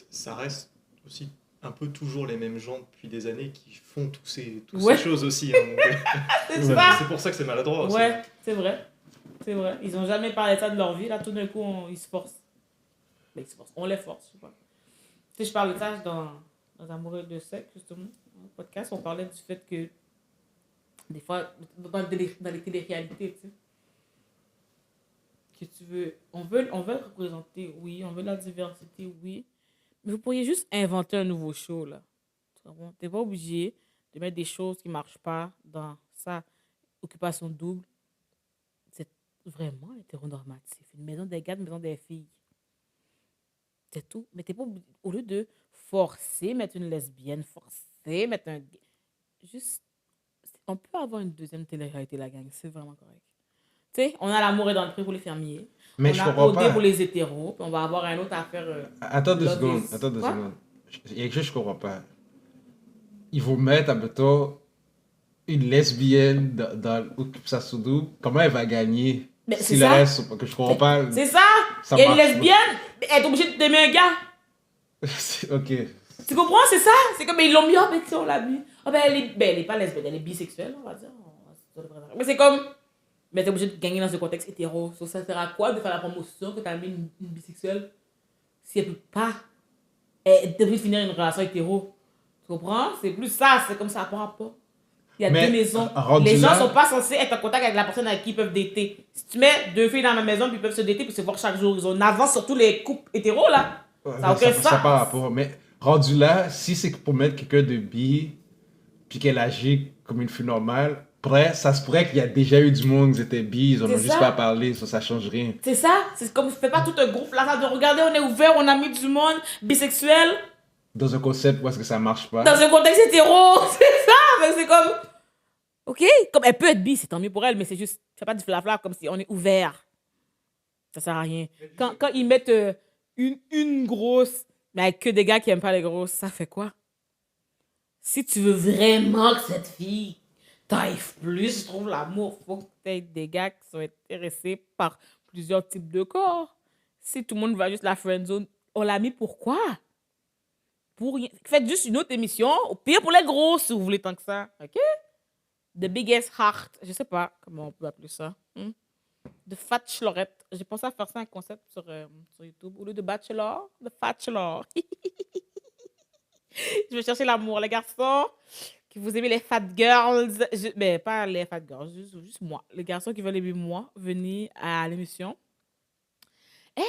[SPEAKER 3] Ça reste aussi un peu toujours les mêmes gens depuis des années qui font toutes
[SPEAKER 1] Ouais.
[SPEAKER 3] ces choses aussi. Hein, donc,
[SPEAKER 1] C'est
[SPEAKER 2] Ouais.
[SPEAKER 1] ça.
[SPEAKER 3] c'est pour ça que c'est maladroit aussi.
[SPEAKER 1] Ouais, c'est vrai. C'est vrai. Ils ont jamais parlé de ça de leur vie. Là, tout d'un coup, ils se forcent. Mais ils se forcent. On les force, je sais pas. Tu sais, je parle de ça dans Amoureux de sexe, justement. Dans le podcast, on parlait du fait que des fois, dans les téléréalités, tu sais, que tu veux... On veut représenter, oui. On veut la diversité, oui. Mais vous pourriez juste inventer un nouveau show, là. Tu comprends? T'es pas obligé de mettre des choses qui marchent pas dans ça. Occupation double. C'est vraiment hétéronormatif. Une maison des gars, une maison des filles. C'est tout. Mais t'es pas obligé... Au lieu de forcer, mettre une lesbienne, forcer, mettre un gay. Juste... On peut avoir une deuxième télé-réalité, la gang. C'est vraiment correct. Tu sais, on a l'amour est dans le prix pour les fermiers.
[SPEAKER 2] Mais
[SPEAKER 1] on
[SPEAKER 2] je
[SPEAKER 1] a
[SPEAKER 2] comprends
[SPEAKER 1] OD
[SPEAKER 2] pas.
[SPEAKER 1] pour les hétéros. Puis on va avoir un autre à faire...
[SPEAKER 2] Attends deux
[SPEAKER 1] Love
[SPEAKER 2] secondes.
[SPEAKER 1] is-
[SPEAKER 2] Attends deux
[SPEAKER 1] Quoi?
[SPEAKER 2] secondes. Il y a quelque chose que je comprends pas. Ils vont mettre, admettons, une lesbienne dans l'occupation double. Comment elle va gagner?
[SPEAKER 1] Mais
[SPEAKER 2] Si
[SPEAKER 1] c'est
[SPEAKER 2] le
[SPEAKER 1] ça.
[SPEAKER 2] reste, que je comprends pas.
[SPEAKER 1] C'est ça!
[SPEAKER 2] Ça
[SPEAKER 1] Et une
[SPEAKER 2] marche
[SPEAKER 1] lesbienne, elle est obligée d'aimer un gars.
[SPEAKER 2] Ok.
[SPEAKER 1] Tu comprends? C'est ça? C'est comme, ils l'ont mis en fait, on l'a mis. Ah ben, elle est pas lesbienne, elle est bisexuelle, on va dire. Mais c'est comme, mais t'es obligé de gagner dans ce contexte hétéro. So, ça sert à quoi de faire la promotion que t'as mis une bisexuelle si elle peut pas? Elle devrait finir une relation hétéro. Tu comprends? C'est plus ça, c'est comme ça par rapport. Il y a
[SPEAKER 2] Mais,
[SPEAKER 1] deux maisons.
[SPEAKER 2] rendu
[SPEAKER 1] Les gens
[SPEAKER 2] là-
[SPEAKER 1] sont pas censés être en contact avec la personne avec qui ils peuvent dater. Si tu mets deux filles dans la maison, puis ils peuvent se dater, puis se voir chaque jour, ils ont une avance sur tous les couples hétéros, là.
[SPEAKER 2] Ouais,
[SPEAKER 1] Ça n'a aucun
[SPEAKER 2] ça
[SPEAKER 1] sens.
[SPEAKER 2] par rapport. Mais rendu là, si c'est pour mettre quelqu'un de bi, puis qu'elle agit comme une fille normale, après, ça se pourrait qu'il y a déjà eu du monde qui étaient bi, ils en ont juste pas parlé, ça change rien.
[SPEAKER 1] C'est ça, c'est comme je fais pas tout un groupe là, de regarder, on est ouvert, on a mis du monde bisexuel.
[SPEAKER 2] Dans un concept où est-ce que ça marche pas.
[SPEAKER 1] Dans un contexte hétéro, c'est ça, mais c'est comme. Ok, comme elle peut être bi, c'est tant mieux pour elle, mais c'est juste, fais pas du flafla comme si on est ouvert. Ça sert à rien. Quand ils mettent une grosse, mais avec que des gars qui aiment pas les grosses, ça fait quoi? Si tu veux vraiment que cette fille taille plus, trouve l'amour, faut que tu aies des gars qui sont intéressés par plusieurs types de corps. Si tout le monde va juste la friendzone, on l'a mis pourquoi? Pour rien. Faites juste une autre émission, au pire pour les gros, si vous voulez tant que ça. OK? The Biggest Heart, je sais pas comment on peut appeler ça. The Bachelorette. J'ai pensé à faire ça un concept sur YouTube. Au lieu de Bachelor, The Bachelor. Je vais chercher l'amour, les garçons qui vous aimez les fat girls. Mais pas les fat girls, juste moi. Les garçons qui veulent aimer moi, venez à l'émission.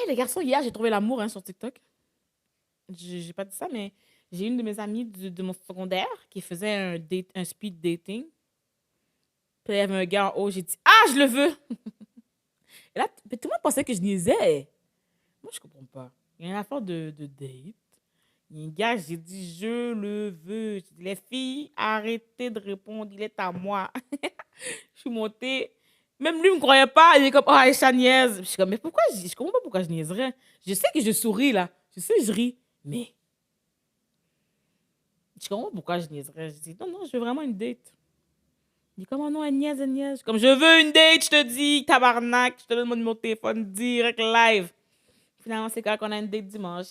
[SPEAKER 1] Les garçons, hier, j'ai trouvé l'amour sur TikTok. J'ai pas dit ça, mais j'ai une de mes amies de mon secondaire qui faisait un speed dating. Puis il y avait un gars en haut, j'ai dit « Ah, je le veux! » Et là, tout le monde pensait que je niaisais. Moi, je comprends pas. Il y a une affaire de date. Il y a un gars, j'ai dit « Je le veux. » J'ai dit « Les filles, arrêtez de répondre, il est à moi. » Je suis montée. Même lui ne me croyait pas. Il est comme « Oh, Aïcha niaise. » Je suis comme « Mais pourquoi je comprends pas pourquoi je niaiserais. Je sais que je souris, là. Je sais que je ris. Mais je comprends pas pourquoi je niaiserais. Je dis « Non, je veux vraiment une date. » Il dit, comment non, elle niaise, elle niaise. Comme, je veux une date, je te dis, tabarnak, je te donne mon numéro de téléphone direct live. Finalement, c'est quand on a une date dimanche.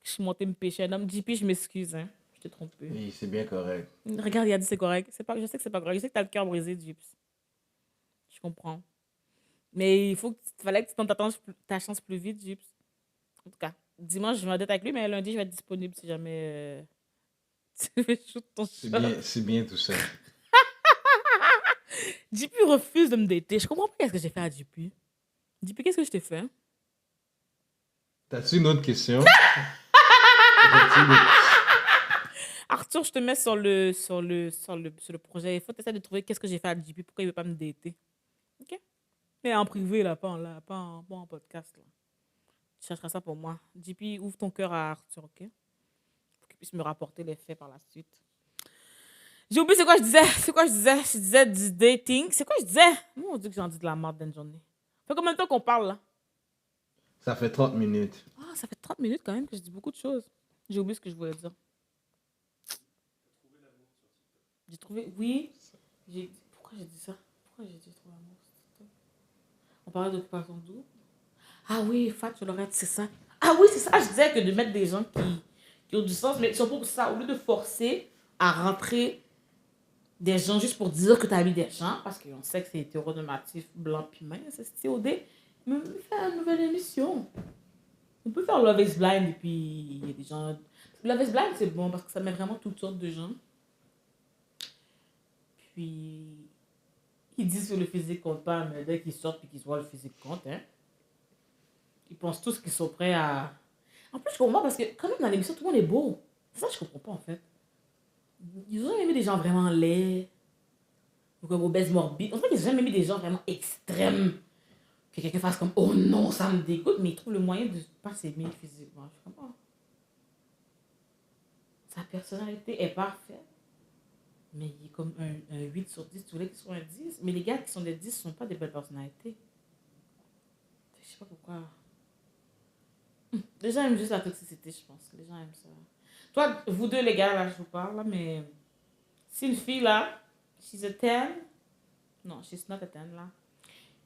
[SPEAKER 1] Je suis montée me pêcher un homme. JP, je m'excuse, hein. Je t'ai trompé.
[SPEAKER 2] Oui, c'est bien correct.
[SPEAKER 1] Regarde, il a dit c'est correct. Je sais que c'est pas correct. Je sais que t'as le cœur brisé, Jips. Je comprends. Mais il fallait que tu tentes ta chance plus vite, Jips. En tout cas, dimanche, je vais en date avec lui, mais lundi, je vais être disponible si jamais tu veux shoot ton shot.
[SPEAKER 2] C'est bien tout ça.
[SPEAKER 1] JP refuse de me dater. Je comprends pas qu'est-ce que j'ai fait à JP. JP, qu'est-ce que je t'ai fait?
[SPEAKER 2] T'as-tu une autre question?
[SPEAKER 1] Arthur, je te mets sur le projet. Il faut essayer de trouver qu'est-ce que j'ai fait à JP. Pourquoi il veut pas me dater? OK? Mais en privé, là, pas en podcast. Là. Tu chercheras ça pour moi. JP, ouvre ton cœur à Arthur, OK? Pour qu'il puisse me rapporter les faits par la suite. J'ai oublié c'est quoi je disais. Je disais du dating. C'est quoi je disais? Moi, on dit que j'en dis de la merde d'une journée. Ça fait combien de temps qu'on parle, là?
[SPEAKER 2] Ça fait 30 minutes.
[SPEAKER 1] Ah, ça fait 30 minutes quand même que je dis beaucoup de choses. J'ai oublié ce que je voulais dire. J'ai trouvé... Oui. Pourquoi j'ai dit ça? Pourquoi j'ai dit trouver l'amour? On parlait d'occupation double. Ah oui, Bachelorette, c'est ça. Ah oui, c'est ça. Je disais que de mettre des gens qui ont du sens, mais surtout pour ça, au lieu de forcer à rentrer des gens juste pour dire que tu as mis des gens, parce qu'on sait que c'est hétéronormatif, blanc puis mince, c'est COD, mais on peut faire une nouvelle émission. On peut faire Love is Blind et puis il y a des gens... Love is Blind, c'est bon parce que ça met vraiment toutes sortes de gens. Puis, ils disent que le physique compte pas, mais dès qu'ils sortent et qu'ils voient le physique compte, hein. Ils pensent tous qu'ils sont prêts à... En plus, je comprends parce que quand même dans l'émission, tout le monde est beau. C'est ça que je comprends pas en fait. Ils ont jamais mis des gens vraiment laids. Ou comme obèses morbides. En fait, ils ont jamais mis des gens vraiment extrêmes. Que quelqu'un fasse comme, oh non, ça me dégoûte. Mais ils trouvent le moyen de pas s'aimer physiquement. Je comprends. Sa personnalité est parfaite. Mais il est comme un 8 sur 10. Tu voulais qu'il soit un 10. Mais les gars qui sont des 10 ne sont pas des belles personnalités. Je sais pas pourquoi. Les gens aiment juste la toxicité, je pense. Les gens aiment ça. Toi, vous deux, les gars, là, je vous parle, là, mais si une fille, là, she's a 10, non, she's not a 10, là.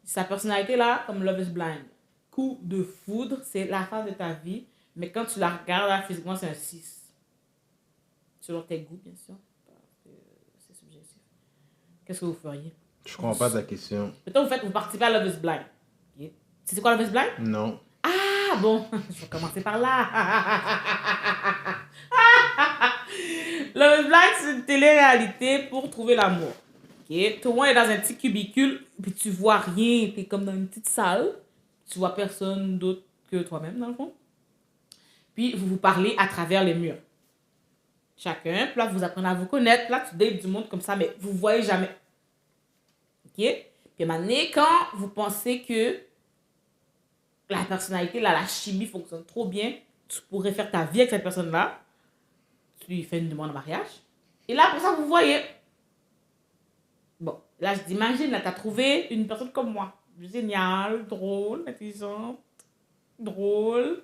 [SPEAKER 1] Sa personnalité, là, comme Love is Blind, coup de foudre, c'est la phase de ta vie, mais quand tu la regardes, là, physiquement, c'est un 6. Selon tes goûts, bien sûr, parce que c'est subjectif. Qu'est-ce que vous feriez?
[SPEAKER 2] Je comprends pas ta question.
[SPEAKER 1] Peut-être vous participez à Love is Blind. Okay. C'est quoi Love is Blind?
[SPEAKER 2] Non.
[SPEAKER 1] Ah bon, je vais commencer par là. Love is Blind, c'est une télé-réalité pour trouver l'amour. Okay? Tout le monde est dans un petit cubicule, puis tu vois rien, tu es comme dans une petite salle. Tu vois personne d'autre que toi-même, dans le fond. Puis vous vous parlez à travers les murs. chacun. Puis là, vous apprenez à vous connaître. Là, tu dates du monde comme ça, mais vous ne voyez jamais. OK? Puis maintenant, quand vous pensez que la personnalité, là, la chimie fonctionne trop bien, tu pourrais faire ta vie avec cette personne-là, tu lui fais une demande en mariage. Et là, pour ça, vous voyez. Bon, là, je dis, imagine, là, tu as trouvé une personne comme moi. Géniale, drôle, intelligente, drôle.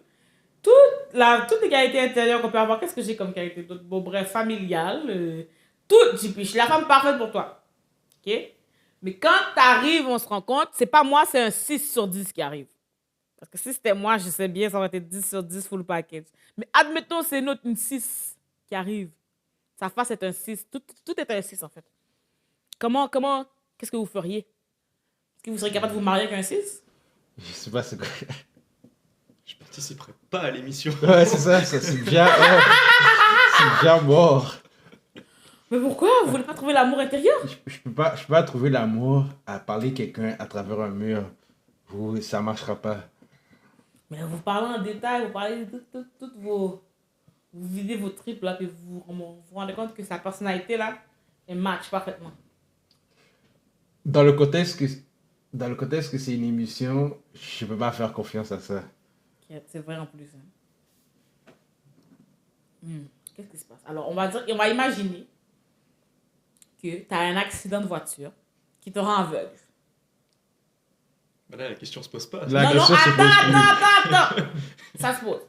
[SPEAKER 1] Toute les qualités intérieures qu'on peut avoir. Qu'est-ce que j'ai comme qualité d'autre? Bon, bref, familiale. Tout, je suis la femme parfaite pour toi. OK? Mais quand tu arrives, on se rend compte, c'est pas moi, c'est un 6 sur 10 qui arrive. Parce que si c'était moi, je sais bien, ça aurait été 10 sur 10 full package. Mais admettons, c'est une 6 qui arrive. Sa face est un 6. Tout est un 6, en fait. Qu'est-ce que vous feriez? Est-ce que vous seriez capable de vous marier avec un 6?
[SPEAKER 2] Je sais pas c'est quoi.
[SPEAKER 3] Je participerai pas à l'émission.
[SPEAKER 2] Ouais, c'est ça, c'est déjà... c'est déjà mort.
[SPEAKER 1] Mais pourquoi? Vous voulez pas trouver l'amour intérieur?
[SPEAKER 2] Je peux pas trouver l'amour à parler quelqu'un à travers un mur. Ça marchera pas.
[SPEAKER 1] Mais vous parlez en détail, vous parlez de toutes vos... Vous videz vos tripes, là, puis vous rendez compte que sa personnalité, là, elle match parfaitement.
[SPEAKER 2] Dans le contexte que c'est une émission, je peux pas faire confiance à ça.
[SPEAKER 1] C'est vrai en plus. Qu'est-ce qui se passe? Alors, on va imaginer que tu as un accident de voiture qui te rend aveugle.
[SPEAKER 3] Ben là, la question se pose pas.
[SPEAKER 1] Attends. Ça se pose.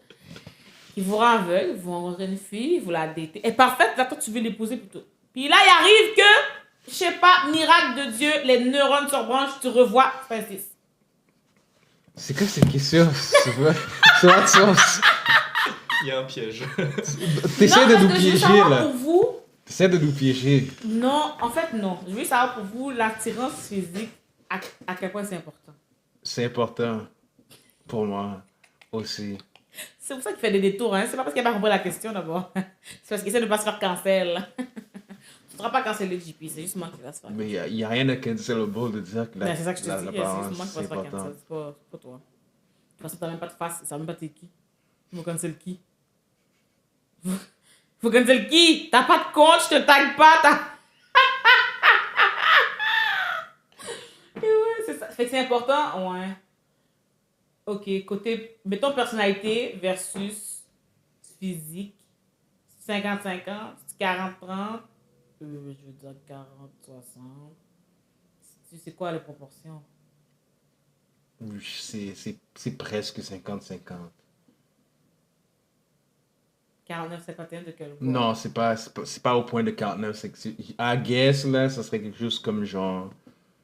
[SPEAKER 1] Il vous rend aveugle, vous rencontrez une fille, vous la datez. Elle est parfaite, là, toi, tu veux l'épouser plutôt. Puis là, il arrive que, je sais pas, miracle de Dieu, les neurones se rebranchent, tu revois, c'est un 6.
[SPEAKER 2] C'est quoi cette question? C'est pas de sens.
[SPEAKER 3] Il y a un piège.
[SPEAKER 2] T'essaies de nous
[SPEAKER 1] Je veux
[SPEAKER 2] piéger,
[SPEAKER 1] savoir
[SPEAKER 2] là.
[SPEAKER 1] pour vous.
[SPEAKER 2] T'essaies de nous piéger.
[SPEAKER 1] Non, en fait, non. Je veux savoir pour vous, l'attirance physique, à quel point c'est important.
[SPEAKER 2] C'est important pour moi aussi.
[SPEAKER 1] C'est pour ça qu'il fait des détours, hein. C'est pas parce qu'il n'a pas compris la question d'abord. C'est parce qu'il essaie de ne pas se faire cancel. Tu ne seras pas canceller JP, c'est juste moi qui va se faire.
[SPEAKER 2] Mais il n'y a rien de cancelable de dire que
[SPEAKER 1] C'est ça que je te dis, c'est juste moi qui va se faire
[SPEAKER 2] important.
[SPEAKER 1] cancel, c'est pas toi. De toute façon, t'as même pas de face, ça même pas t'es qui. Vous cancel qui? Vous cancel qui? T'as pas de compte, je te tag pas, Et ouais, c'est ça. Fait que c'est important, ouais. Ok, côté, mettons personnalité versus physique. 50-50, 40-30. Je veux dire 40-60. C'est quoi les proportions?
[SPEAKER 2] C'est presque 50-50.
[SPEAKER 1] 49-51 de quel bois?
[SPEAKER 2] Non, c'est pas au point de 49. I guess, là, ça serait quelque chose comme genre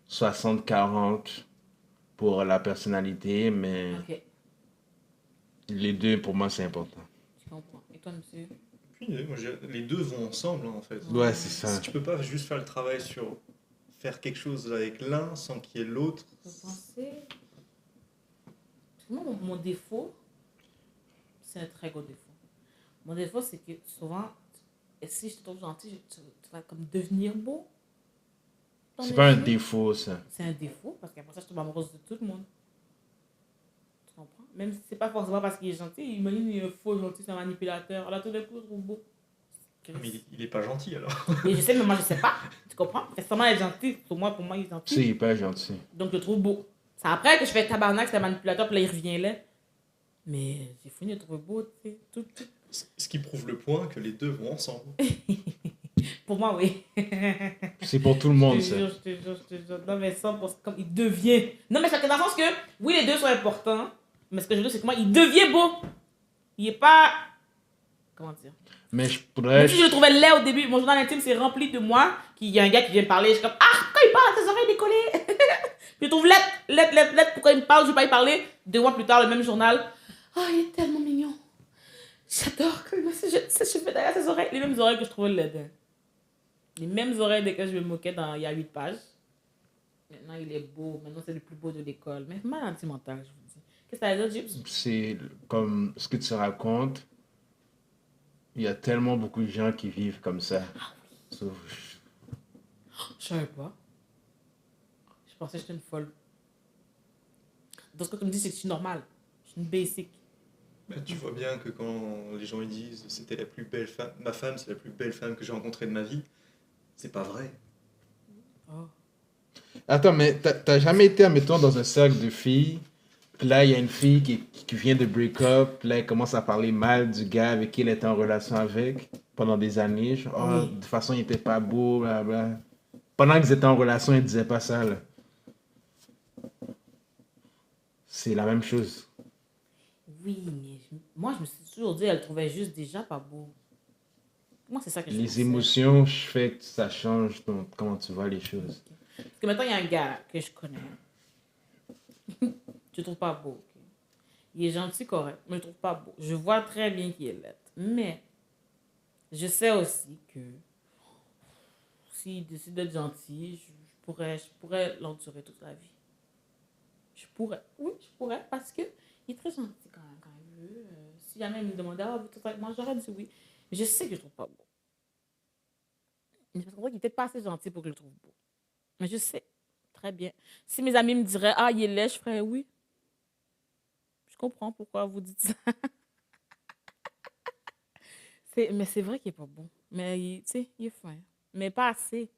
[SPEAKER 2] 60-40 pour la personnalité, mais
[SPEAKER 1] Ok,
[SPEAKER 2] les deux, pour moi, c'est important.
[SPEAKER 1] je comprends. Et toi, monsieur?
[SPEAKER 3] Aucune idée. Moi, les deux vont ensemble, hein, en fait.
[SPEAKER 2] Ouais, c'est ça.
[SPEAKER 3] Si tu peux pas juste faire le travail sur faire quelque chose avec l'un sans qu'il y ait l'autre.
[SPEAKER 1] Vous pensez? Moi, mon défaut, c'est un très gros défaut. Mon défaut, c'est que souvent, si je te trouve gentil, tu vas comme devenir beau.
[SPEAKER 2] C'est pas un défaut, ça.
[SPEAKER 1] C'est un défaut, parce qu'après ça, je tombe amoureuse de tout le monde. Tu comprends? Même si c'est pas forcément parce qu'il est gentil, imagine il est faux gentil, c'est un manipulateur. Là, tout d'un coup, je trouve beau.
[SPEAKER 3] Mais il est pas gentil, alors.
[SPEAKER 1] Mais je sais, mais moi, je sais pas. Tu comprends? C'est seulement être gentil. Pour moi, il est gentil.
[SPEAKER 2] C'est pas gentil.
[SPEAKER 1] Donc, je le trouve beau. C'est après que je fais tabarnak, c'est un manipulateur, puis là, il revient là. Mais j'ai fini de le trouver beau, tu sais. Tout.
[SPEAKER 3] Ce qui prouve le point que les deux vont ensemble.
[SPEAKER 1] Pour moi, oui.
[SPEAKER 2] C'est pour tout le monde, ça.
[SPEAKER 1] Je te jure. Non, mais ça, comme il devient. Non, mais c'est dans le sens que, oui, les deux sont importants. Mais ce que je veux dire, c'est que moi, il devient beau. Il est pas. Comment dire?
[SPEAKER 2] Mais je
[SPEAKER 1] Même
[SPEAKER 2] pourrais...
[SPEAKER 1] si je le trouvais laid au début, mon journal intime, c'est rempli de moi. Il y a un gars qui vient me parler, je suis comme, ah, pourquoi il parle à ses oreilles décollées? Je le trouve laid, pourquoi il me parle, je vais pas y parler. 2 mois plus tard, le même journal. Oh, il est tellement mignon. J'adore quand il met ses cheveux derrière ses oreilles. Les mêmes oreilles que je trouvais laides. Les mêmes oreilles desquelles je me moquais il y a 8 pages. Maintenant, il est beau. Maintenant, c'est le plus beau de l'école. Mais maladie mentale, je vous dis. Qu'est-ce que t'as dit, Gibbs?
[SPEAKER 2] C'est comme ce que tu racontes. Il y a tellement beaucoup de gens qui vivent comme ça. Sauf...
[SPEAKER 1] Je savais pas. Je pensais que j'étais une folle. Dans ce que tu me dis, c'est que je suis normale. Je suis une basic.
[SPEAKER 3] Bah, tu vois bien que quand les gens ils disent c'était la plus belle femme, ma femme c'est la plus belle femme que j'ai rencontrée de ma vie, c'est pas vrai.
[SPEAKER 1] Oh.
[SPEAKER 2] Attends, mais t'as jamais été, admettons, dans un cercle de filles, puis là, il y a une fille qui vient de break up, puis là, elle commence à parler mal du gars avec qui elle était en relation avec pendant des années. Genre, ah,
[SPEAKER 1] Oui.
[SPEAKER 2] de toute façon, il était pas beau, blablabla. Pendant qu'ils étaient en relation, ils disaient pas ça, là. C'est la même chose.
[SPEAKER 1] Oui, mais moi, je me suis toujours dit, elle trouvait juste déjà pas beau. Moi, c'est ça que je
[SPEAKER 2] Les
[SPEAKER 1] pensais.
[SPEAKER 2] émotions, je fais que ça change comment tu vois les choses.
[SPEAKER 1] Parce que maintenant, il y a un gars que je connais. Je le trouve pas beau. Ok? Il est gentil, correct, mais je le trouve pas beau. Je vois très bien qu'il est laid. Mais je sais aussi que s'il décide d'être gentil, je pourrais l'endurer toute la vie. Je pourrais. Oui, je pourrais parce que il est très gentil quand il veut. Si jamais il me demandait, ah, vous avec moi, j'aurais dit oui. Mais je sais que je le trouve pas beau. Mais c'est parce qu'il est peut-être pas assez gentil pour que je le trouve beau. Mais je sais très bien. Si mes amis me diraient, ah, il est laid, je ferais oui. Je comprends pourquoi vous dites ça. Mais c'est vrai qu'il est pas bon. Mais tu sais, il est fin. Mais pas assez.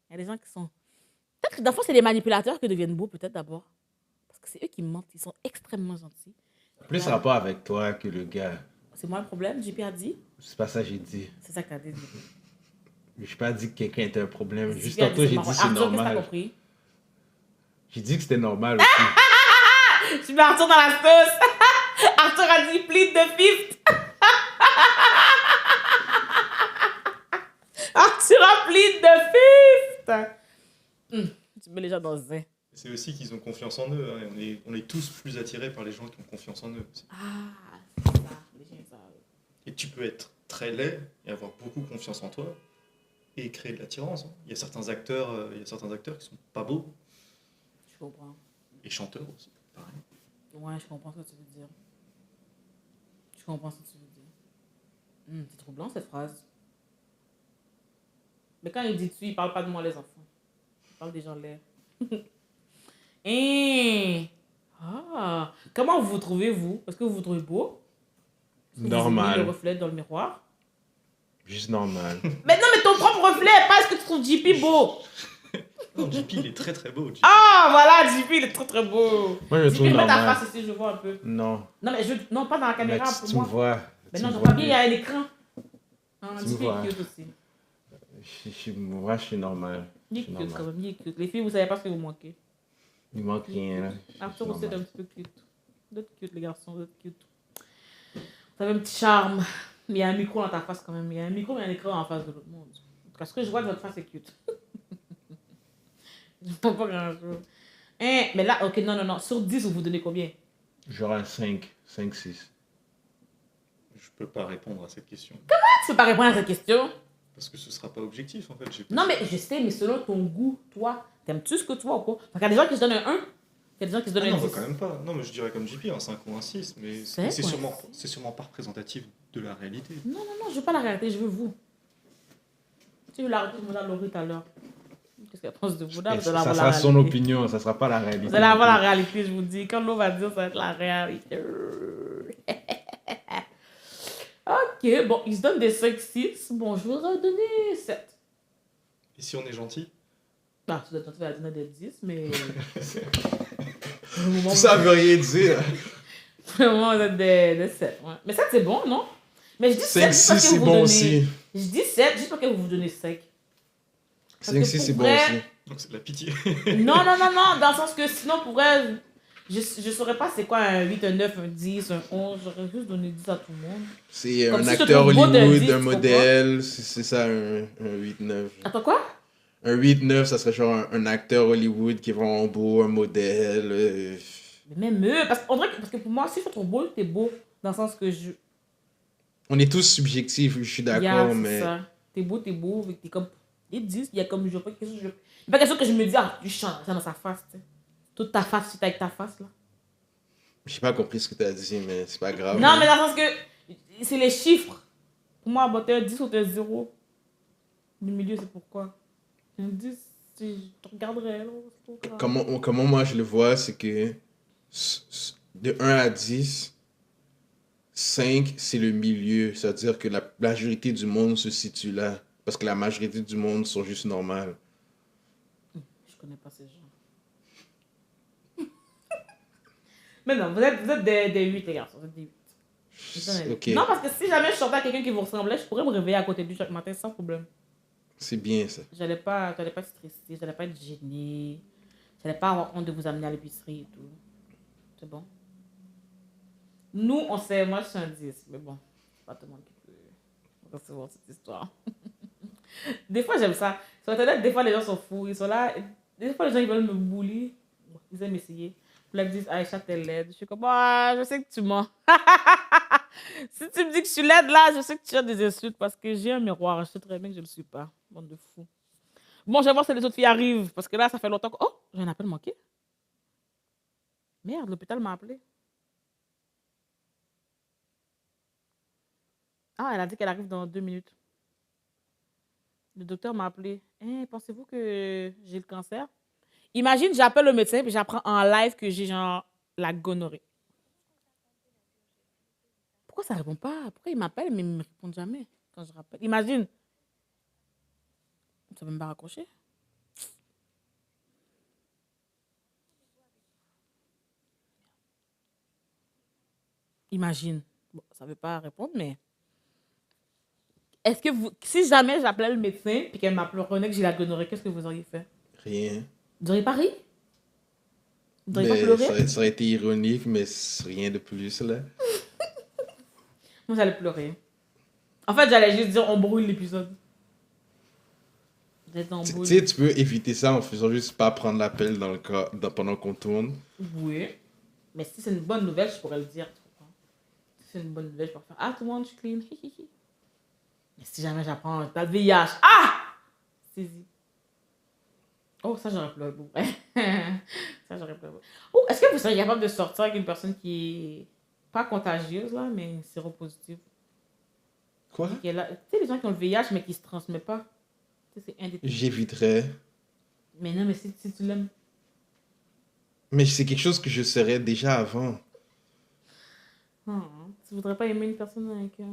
[SPEAKER 1] Il y a des gens qui sont. Peut-être que d'abord, c'est les manipulateurs qui deviennent beaux, peut-être d'abord. Parce que c'est eux qui mentent. Ils sont extrêmement gentils.
[SPEAKER 2] Plus
[SPEAKER 1] Là,
[SPEAKER 2] rapport avec toi que le gars.
[SPEAKER 1] c'est moi le problème. JP a dit.
[SPEAKER 2] C'est pas ça que j'ai dit.
[SPEAKER 1] C'est ça que t'as dit, JP.
[SPEAKER 2] J'ai pas dit que quelqu'un était un problème. Juste
[SPEAKER 1] JP a dit
[SPEAKER 2] tantôt,
[SPEAKER 1] c'est
[SPEAKER 2] j'ai
[SPEAKER 1] marrant.
[SPEAKER 2] dit c'est
[SPEAKER 1] Arthur, qu'est-ce que t'as
[SPEAKER 2] normal.
[SPEAKER 1] compris?
[SPEAKER 2] J'ai dit que c'était normal aussi.
[SPEAKER 1] Je mets Arthur dans la sauce. Arthur a dit plead the fifth. Arthur a plead the fifth. Tu mets les gens dans un.
[SPEAKER 3] C'est aussi qu'ils ont confiance en eux, hein, et on est tous plus attirés par les gens qui ont confiance en eux aussi.
[SPEAKER 1] Ah, c'est ça. Les gens savent.
[SPEAKER 3] Et tu peux être très laid et avoir beaucoup confiance en toi et créer de l'attirance, hein. Il y a certains acteurs qui sont pas beaux
[SPEAKER 1] Je comprends.
[SPEAKER 3] et chanteurs aussi, pareil.
[SPEAKER 1] Ouais, je comprends ce que tu veux dire. Je comprends ce que tu veux dire. C'est troublant cette phrase. Mais quand il dit tu, il parle pas de moi les enfants. Il parle des gens laids. Ah, comment vous vous trouvez vous? Est-ce que vous vous trouvez beau? Est-ce que vous aimez le
[SPEAKER 2] Normal.
[SPEAKER 1] reflet dans le miroir?
[SPEAKER 2] Juste normal.
[SPEAKER 1] Mais non, mais ton propre reflet, pas est-ce que tu trouves JP beau?
[SPEAKER 3] Non, JP, il est très très beau. JP.
[SPEAKER 1] Ah, voilà, JP, il est très très beau.
[SPEAKER 2] Moi, je le
[SPEAKER 1] JP,
[SPEAKER 2] trouve
[SPEAKER 1] mets ta
[SPEAKER 2] normal.
[SPEAKER 1] face ici, je vois un peu.
[SPEAKER 2] Non.
[SPEAKER 1] Non, mais non, pas dans la
[SPEAKER 2] Mais
[SPEAKER 1] caméra,
[SPEAKER 2] tu,
[SPEAKER 1] pour
[SPEAKER 2] tu me
[SPEAKER 1] moi.
[SPEAKER 2] vois.
[SPEAKER 1] Mais
[SPEAKER 2] Tu
[SPEAKER 1] non,
[SPEAKER 2] me
[SPEAKER 1] je
[SPEAKER 2] vois
[SPEAKER 1] vois bien, il y
[SPEAKER 2] mieux.
[SPEAKER 1] a l'écran.
[SPEAKER 2] Tu me
[SPEAKER 1] JP
[SPEAKER 2] vois.
[SPEAKER 1] est cute aussi.
[SPEAKER 2] Moi, je suis normal.
[SPEAKER 1] Il
[SPEAKER 2] Je
[SPEAKER 1] est
[SPEAKER 2] suis
[SPEAKER 1] cute quand
[SPEAKER 2] normal.
[SPEAKER 1] même, il est cute. Les filles, vous savez pas ce que vous manquez.
[SPEAKER 2] Il manque rien, là.
[SPEAKER 1] Arthur
[SPEAKER 2] Je
[SPEAKER 1] aussi
[SPEAKER 2] suis
[SPEAKER 1] est un
[SPEAKER 2] normal.
[SPEAKER 1] petit peu cute. Vous êtes cute, les garçons, vous êtes cute. Vous avez un petit charme. Mais il y a un micro dans ta face quand même. Il y a un micro, mais il y a un écran en face de l'autre monde. En tout cas, ce que je vois de votre face est cute. Je ne vois pas grand-chose. Mais là, ok, non. Sur 10, vous vous donnez combien?
[SPEAKER 2] Genre un 5, 6.
[SPEAKER 3] Je peux pas répondre à cette question
[SPEAKER 1] Tu peux pas répondre à cette question.
[SPEAKER 3] parce que ce sera pas objectif en fait.
[SPEAKER 1] Non, mais je sais, mais selon ton goût, toi, t'aimes-tu ce que tu vois ou pas? Parce qu'il y a des gens qui se donnent un 1. Il y a des gens qui se donnent
[SPEAKER 3] Ah
[SPEAKER 1] un
[SPEAKER 3] non,
[SPEAKER 1] 10.
[SPEAKER 3] bah, quand même pas. Non, mais je dirais comme JP, un 5 ou un 6, mais
[SPEAKER 1] C'est
[SPEAKER 3] c'est
[SPEAKER 1] quoi,
[SPEAKER 3] sûrement pas représentatif de la réalité.
[SPEAKER 1] Non, je veux pas la réalité, je veux vous. Tu veux la réalité, je me Laurie tout à l'heure. Qu'est-ce qu'elle pense de vous là? Vous allez
[SPEAKER 2] Ça
[SPEAKER 1] avoir la
[SPEAKER 2] sera son
[SPEAKER 1] réalité.
[SPEAKER 2] opinion, ça sera pas la réalité.
[SPEAKER 1] Vous allez avoir la réalité, je vous dis. Quand l'eau va dire, ça va être la réalité. Ok, bon, il se donne des 5-6. Bon, je voudrais donner 7.
[SPEAKER 3] Et si on est gentil?
[SPEAKER 1] Ah, tu dois donner des 10, mais.
[SPEAKER 2] Tout ça veut rien dire.
[SPEAKER 1] Pour le moment, on donne des 7. Ouais. Mais 7, c'est bon, non? Mais je dis 7
[SPEAKER 2] 5,
[SPEAKER 1] juste
[SPEAKER 2] 6,
[SPEAKER 1] parce que
[SPEAKER 2] c'est
[SPEAKER 1] vous
[SPEAKER 2] bon
[SPEAKER 1] donnez.
[SPEAKER 2] aussi.
[SPEAKER 1] Je dis 7 juste parce que vous vous donnez 5.
[SPEAKER 2] 5, 6, c'est bon
[SPEAKER 1] vrai-
[SPEAKER 2] aussi.
[SPEAKER 3] Donc c'est de la pitié.
[SPEAKER 1] Non, dans le sens que sinon, pour vrai, je saurais pas c'est quoi un 8, un 9, un 10, un 11. J'aurais juste donné 10 à tout le monde.
[SPEAKER 2] C'est
[SPEAKER 1] Comme
[SPEAKER 2] un
[SPEAKER 1] si je te
[SPEAKER 2] acteur
[SPEAKER 1] trouve beau, t'as
[SPEAKER 2] Hollywood,
[SPEAKER 1] dit,
[SPEAKER 2] un
[SPEAKER 1] tu
[SPEAKER 2] modèle, c'est ça un 8-9.
[SPEAKER 1] Attends, quoi?
[SPEAKER 2] Un 8-9, ça serait genre un acteur Hollywood qui est vraiment beau, un modèle.
[SPEAKER 1] Mais même eux, parce que pour moi, si je te trouve beau, t'es beau. Dans le sens que je.
[SPEAKER 2] On est tous subjectifs, je suis d'accord,
[SPEAKER 1] Yeah, c'est
[SPEAKER 2] mais
[SPEAKER 1] ça. T'es beau, t'es comme. Ils disent, il y a comme. Je pas quelque chose. C'est pas quelque chose que je me dis, ah, tu chantes ça dans sa face, tu sais. Toute ta face, c'est avec ta face, là.
[SPEAKER 2] j'ai pas compris ce que tu as dit, mais c'est pas grave.
[SPEAKER 1] Non, mais dans le sens que. C'est les chiffres. Pour moi, bah, t'es un 10 ou t'es un 0. Le milieu, c'est pourquoi. Un 10, je te regarderais, là. C'est pas grave.
[SPEAKER 2] Comment moi je le vois, c'est que de 1 à 10, 5, c'est le milieu. C'est-à-dire que la majorité du monde se situe là. Parce que la majorité du monde sont juste normales.
[SPEAKER 1] Je connais pas ces gens. Mais non, vous êtes des 8, les garçons. Vous êtes des 8.
[SPEAKER 2] Ok,
[SPEAKER 1] Non, parce que si jamais je sortais à quelqu'un qui vous ressemblait, je pourrais me réveiller à côté de lui chaque matin sans problème.
[SPEAKER 2] c'est bien ça.
[SPEAKER 1] J'allais pas être stressée, j'allais pas être gênée. J'allais pas avoir honte de vous amener à l'épicerie et tout. C'est bon. Nous, on sait, moi je suis un 10, mais bon, c'est pas tout le monde qui peut recevoir cette histoire. Des fois, j'aime ça. Sur Internet, des fois, les gens sont fous. Ils sont là. Des fois, les gens, ils veulent me bully. Ils aiment essayer. Puis là, ils disent, Aïcha, t'es laide. Je suis comme, ah, je sais que tu mens. Si tu me dis que je suis laide, là, je sais que tu as des insultes parce que j'ai un miroir. Je sais très bien que je ne le suis pas. Bande de fous. Bon, je vais voir si les autres filles arrivent. Parce que là, ça fait longtemps que... Oh, j'ai un appel manqué. Merde, l'hôpital m'a appelé. Ah, elle a dit qu'elle arrive dans 2 minutes. Le docteur m'a appelé. Hein, pensez-vous que j'ai le cancer? Imagine, j'appelle le médecin et j'apprends en live que j'ai genre la gonorrhée. Pourquoi ça répond pas? Pourquoi il m'appelle mais il me répond jamais quand je rappelle? Imagine. Ça va même pas raccrocher. Imagine. Bon, ça veut pas répondre, mais... Est-ce que vous... Si jamais j'appelais le médecin et qu'elle m'apprenait que j'ai la gonorrhée, qu'est-ce que vous auriez fait?
[SPEAKER 2] Rien.
[SPEAKER 1] Vous n'auriez pas ri? Vous n'auriez pas
[SPEAKER 2] Mais
[SPEAKER 1] pleuré?
[SPEAKER 2] ça aurait été ironique, mais rien de plus là.
[SPEAKER 1] Moi, j'allais pleurer. En fait, j'allais juste dire on brûle l'épisode. D'être en
[SPEAKER 2] Tu
[SPEAKER 1] boule.
[SPEAKER 2] sais, tu peux éviter ça en faisant juste pas prendre l'appel dans le cas, pendant qu'on tourne.
[SPEAKER 1] Oui. Mais si c'est une bonne nouvelle, je pourrais le dire. Tu comprends? Si c'est une bonne nouvelle, je pourrais faire ah, tout le monde, je suis clean. Mais si jamais j'apprends t'as le VIH. Ah! Saisie. Oh, ça, j'aurais pleuré beaucoup. Ça, j'aurais pleuré beaucoup. Oh, est-ce que vous seriez capable de sortir avec une personne qui est pas contagieuse, là, mais séropositive?
[SPEAKER 2] Quoi?
[SPEAKER 1] Tu sais, les gens qui ont le VIH, mais qui se transmettent pas. Tu sais, c'est indétectable.
[SPEAKER 2] J'éviterais.
[SPEAKER 1] Mais non, mais si tu l'aimes.
[SPEAKER 2] Mais c'est quelque chose que je saurais déjà avant.
[SPEAKER 1] Tu voudrais pas aimer une personne avec qui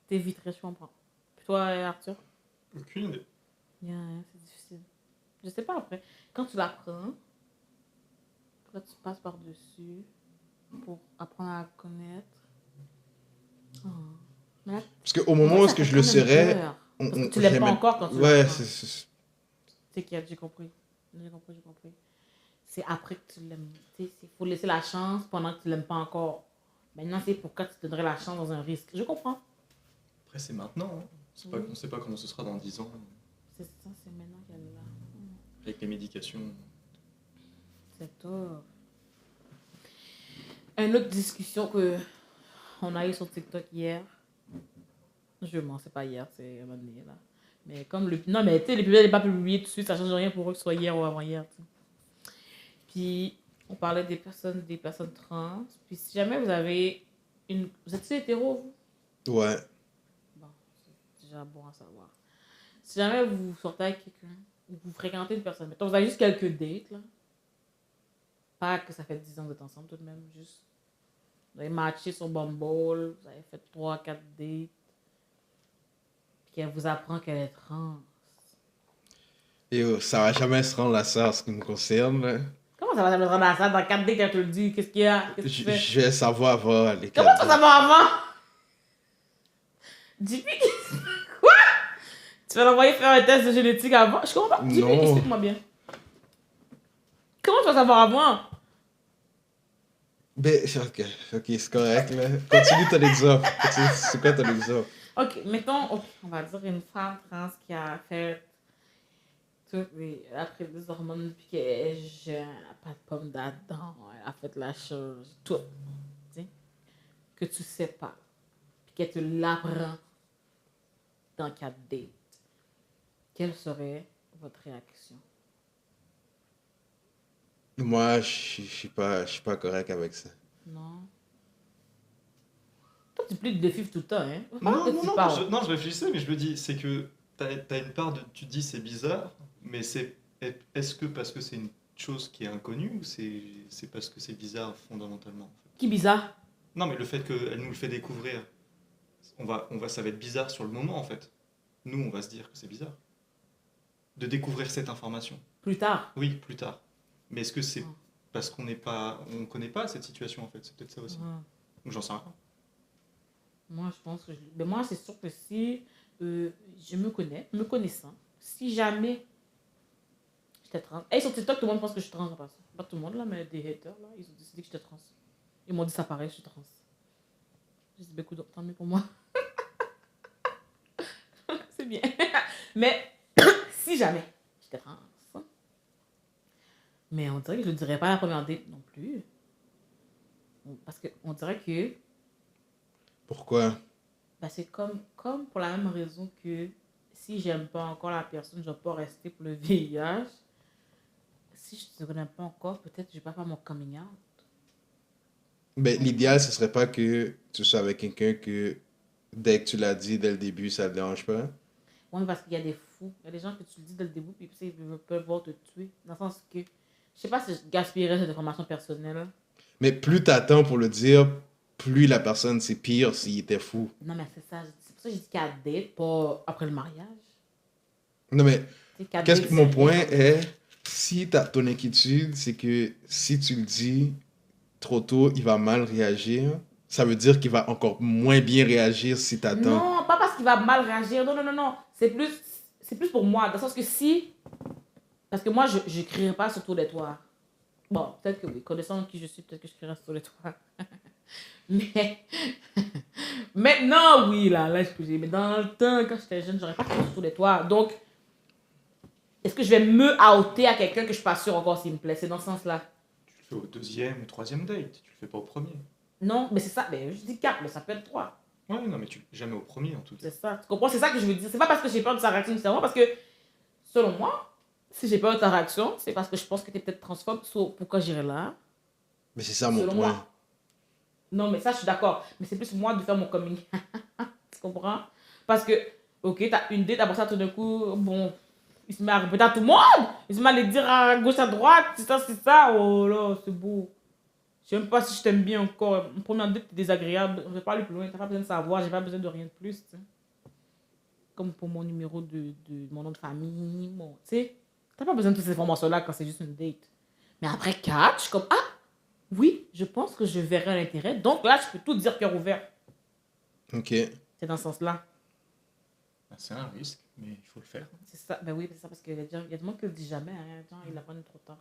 [SPEAKER 1] t'éviterais, je comprends. Puis toi, Arthur?
[SPEAKER 3] Aucune idée.
[SPEAKER 1] C'est difficile. Je sais pas après. Quand tu l'apprends, après tu passes par-dessus pour apprendre à la connaître. Oh. Mais là,
[SPEAKER 2] Parce qu'au moment où est-ce que je le saurais,
[SPEAKER 1] parce que tu l'aimes pas encore quand tu
[SPEAKER 2] ouais,
[SPEAKER 1] l'apprends.
[SPEAKER 2] c'est...
[SPEAKER 1] T'inquiète, j'ai compris. J'ai compris. C'est après que tu l'aimes. Il faut laisser la chance pendant que tu l'aimes pas encore. Maintenant, c'est pourquoi tu te donnerais la chance dans un risque. Je comprends.
[SPEAKER 3] Après, c'est maintenant. Hein. On ne sait pas comment ce sera dans 10 ans.
[SPEAKER 1] C'est ça, c'est maintenant qu'elle est là.
[SPEAKER 3] Avec les médications.
[SPEAKER 1] C'est top. Une autre discussion que on a eu sur TikTok hier. Je mens, c'est pas hier, c'est un moment donné, là. Mais comme le... Non, mais tu sais, l'épisode n'est pas publié tout de suite, ça change rien pour eux que ce soit hier ou avant-hier. Puis, on parlait des personnes trans. Puis, si jamais vous avez une... Vous êtes-tu hétéro, vous?
[SPEAKER 2] Ouais.
[SPEAKER 1] Bon, c'est déjà bon à savoir. Si jamais vous sortez avec quelqu'un, ou vous fréquentez une personne, mettons, vous avez juste quelques dates, là. Pas que ça fait 10 ans que vous êtes ensemble, tout de même, juste... Vous avez matché sur Bumble, vous avez fait 3-4 dates. Puis qu'elle vous apprend qu'elle est trans.
[SPEAKER 2] Et ça va jamais se rendre à ça en ce qui me concerne. Là.
[SPEAKER 1] Comment ça va se rendre à ça? Dans 4 dates, elle te le dit. Qu'est-ce qu'il y a? Qu'est-ce que tu fais?
[SPEAKER 2] Je vais savoir avant les
[SPEAKER 1] Comment tu vas savoir avant? JP? Quoi? Tu vas l'envoyer faire un test de génétique avant? Je comprends pas. JP,
[SPEAKER 2] Non.
[SPEAKER 1] explique-moi bien. Comment tu vas savoir avant?
[SPEAKER 2] Ben, ok, c'est correct, là. Continue ton exemple. C'est quoi ton exemple?
[SPEAKER 1] Ok, mettons, on va dire une femme trans qui a fait après des hormones, puis qu'elle est jeune, elle n'a pas de pomme d'Adam, elle a fait la chose, tout. T'sais, que tu sais pas. Puis qu'elle te l'apprend dans 4 dates. Quelle serait votre réaction?
[SPEAKER 2] Moi, je suis pas correct avec ça.
[SPEAKER 1] Non. Toi, tu plies de vivre tout le temps, hein?
[SPEAKER 3] Non, je réfléchissais, mais je me dis, c'est que t'as une part de... Tu te dis, c'est bizarre, mais est-ce que parce que c'est une chose qui est inconnue ou c'est parce que c'est bizarre fondamentalement en fait?
[SPEAKER 1] Qui bizarre?
[SPEAKER 3] Non, mais le fait qu'elle nous le fait découvrir, ça va être bizarre sur le moment, en fait. Nous, on va se dire que c'est bizarre de découvrir cette information.
[SPEAKER 1] Plus tard.
[SPEAKER 3] Oui, plus tard. Mais est-ce que c'est
[SPEAKER 1] Ouais.
[SPEAKER 3] parce qu'on connaît pas cette situation, en fait? C'est peut-être ça aussi.
[SPEAKER 1] Ouais.
[SPEAKER 3] Donc, j'en sais rien.
[SPEAKER 1] Moi, je pense que... Mais moi, c'est sûr que si je me connaissant, si jamais j'étais trans... Et sur TikTok, tout le monde pense que je suis trans en passant. Pas tout le monde, là, mais des haters, là, ils ont décidé que j'étais trans. Ils m'ont dit ça pareil, je suis trans. J'ai dit, écoute, tant mieux pour moi. C'est bien. Mais si jamais j'étais trans, mais on dirait que je ne le dirais pas à la première date non plus. Parce qu'on dirait que
[SPEAKER 2] Pourquoi?
[SPEAKER 1] bah, c'est comme pour la même raison que si j'aime pas encore la personne, je ne vais pas rester pour le VIH. Si je ne te connais pas encore, peut-être que je ne vais pas faire mon coming out.
[SPEAKER 2] Ben, l'idéal, ce serait pas que tu sois avec quelqu'un que dès que tu l'as dit dès le début, ça te dérange pas.
[SPEAKER 1] Ouais, mais parce qu'il y a des fous. Il y a des gens que tu le dis dès le début, puis ils peuvent voir te tuer. Dans le sens que, je sais pas si je gaspillerais cette information personnelle.
[SPEAKER 2] Mais plus t'attends pour le dire, plus la personne, c'est pire s'il était fou.
[SPEAKER 1] Non, mais c'est ça. C'est pour ça que j'ai dit qu'à date, pas après le mariage.
[SPEAKER 2] Non, mais
[SPEAKER 1] Tu sais, qu'à
[SPEAKER 2] qu'est-ce
[SPEAKER 1] date,
[SPEAKER 2] que mon
[SPEAKER 1] c'est-
[SPEAKER 2] point est, si ton inquiétude, c'est que si tu le dis trop tôt, il va mal réagir, ça veut dire qu'il va encore moins bien réagir si t'attends.
[SPEAKER 1] Non, pas parce qu'il va mal réagir. Non, non, non, non. C'est plus pour moi. Dans le sens que si. Parce que moi, je ne crierai pas sur tous les toits. Bon, peut-être que oui. Connaissant qui je suis, peut-être que je crierai sur tous les toits. Mais. Maintenant, oui, là, excusez. Mais dans le temps, quand j'étais jeune, j'aurais pas crié sur tous les toits. Donc, est-ce que je vais me outer à quelqu'un que je suis pas sûre encore s'il me plaît? C'est dans ce sens-là.
[SPEAKER 3] Tu le fais au deuxième ou troisième date. Tu le fais pas au premier.
[SPEAKER 1] Non, mais c'est ça. Mais je dis 4, mais ça peut être 3.
[SPEAKER 3] Ouais, non, mais jamais au premier, en tout cas.
[SPEAKER 1] C'est ça. Tu comprends? C'est ça que je veux dire. C'est pas parce que j'ai peur de sa réaction nécessairement, parce que, selon moi, si j'ai peur de ta réaction, c'est parce que je pense que tu es peut-être transphobe. Pourquoi j'irais là?
[SPEAKER 2] Mais c'est ça mon
[SPEAKER 1] Selon
[SPEAKER 2] point.
[SPEAKER 1] moi. Non, mais ça, je suis d'accord. Mais c'est plus moi de faire mon coming. Tu comprends? Parce que, ok, t'as une date, après ça, tout d'un coup, bon, il se met à répéter à tout le monde. Il se met à les dire à gauche, à droite, c'est ça, c'est ça. Oh là, c'est beau. Je sais même pas si je t'aime bien encore. Mon première date, t'es désagréable. Je vais pas aller plus loin. T'as pas besoin de savoir. J'ai pas besoin de rien de plus. Tu sais. Comme pour mon numéro de mon nom de famille. Bon, tu sais, t'as pas besoin de toutes ces informations-là quand c'est juste une date. Mais après 4, je suis comme, ah, oui, je pense que je verrai l'intérêt. Donc là, je peux tout dire cœur ouvert.
[SPEAKER 2] Ok.
[SPEAKER 1] C'est dans ce sens-là.
[SPEAKER 3] Ben, c'est un risque, mais il faut le faire.
[SPEAKER 1] C'est ça. Ben oui, c'est ça, parce qu'il y a des gens qui le disent jamais. Hein. Genre, ils l'apprennent trop tard.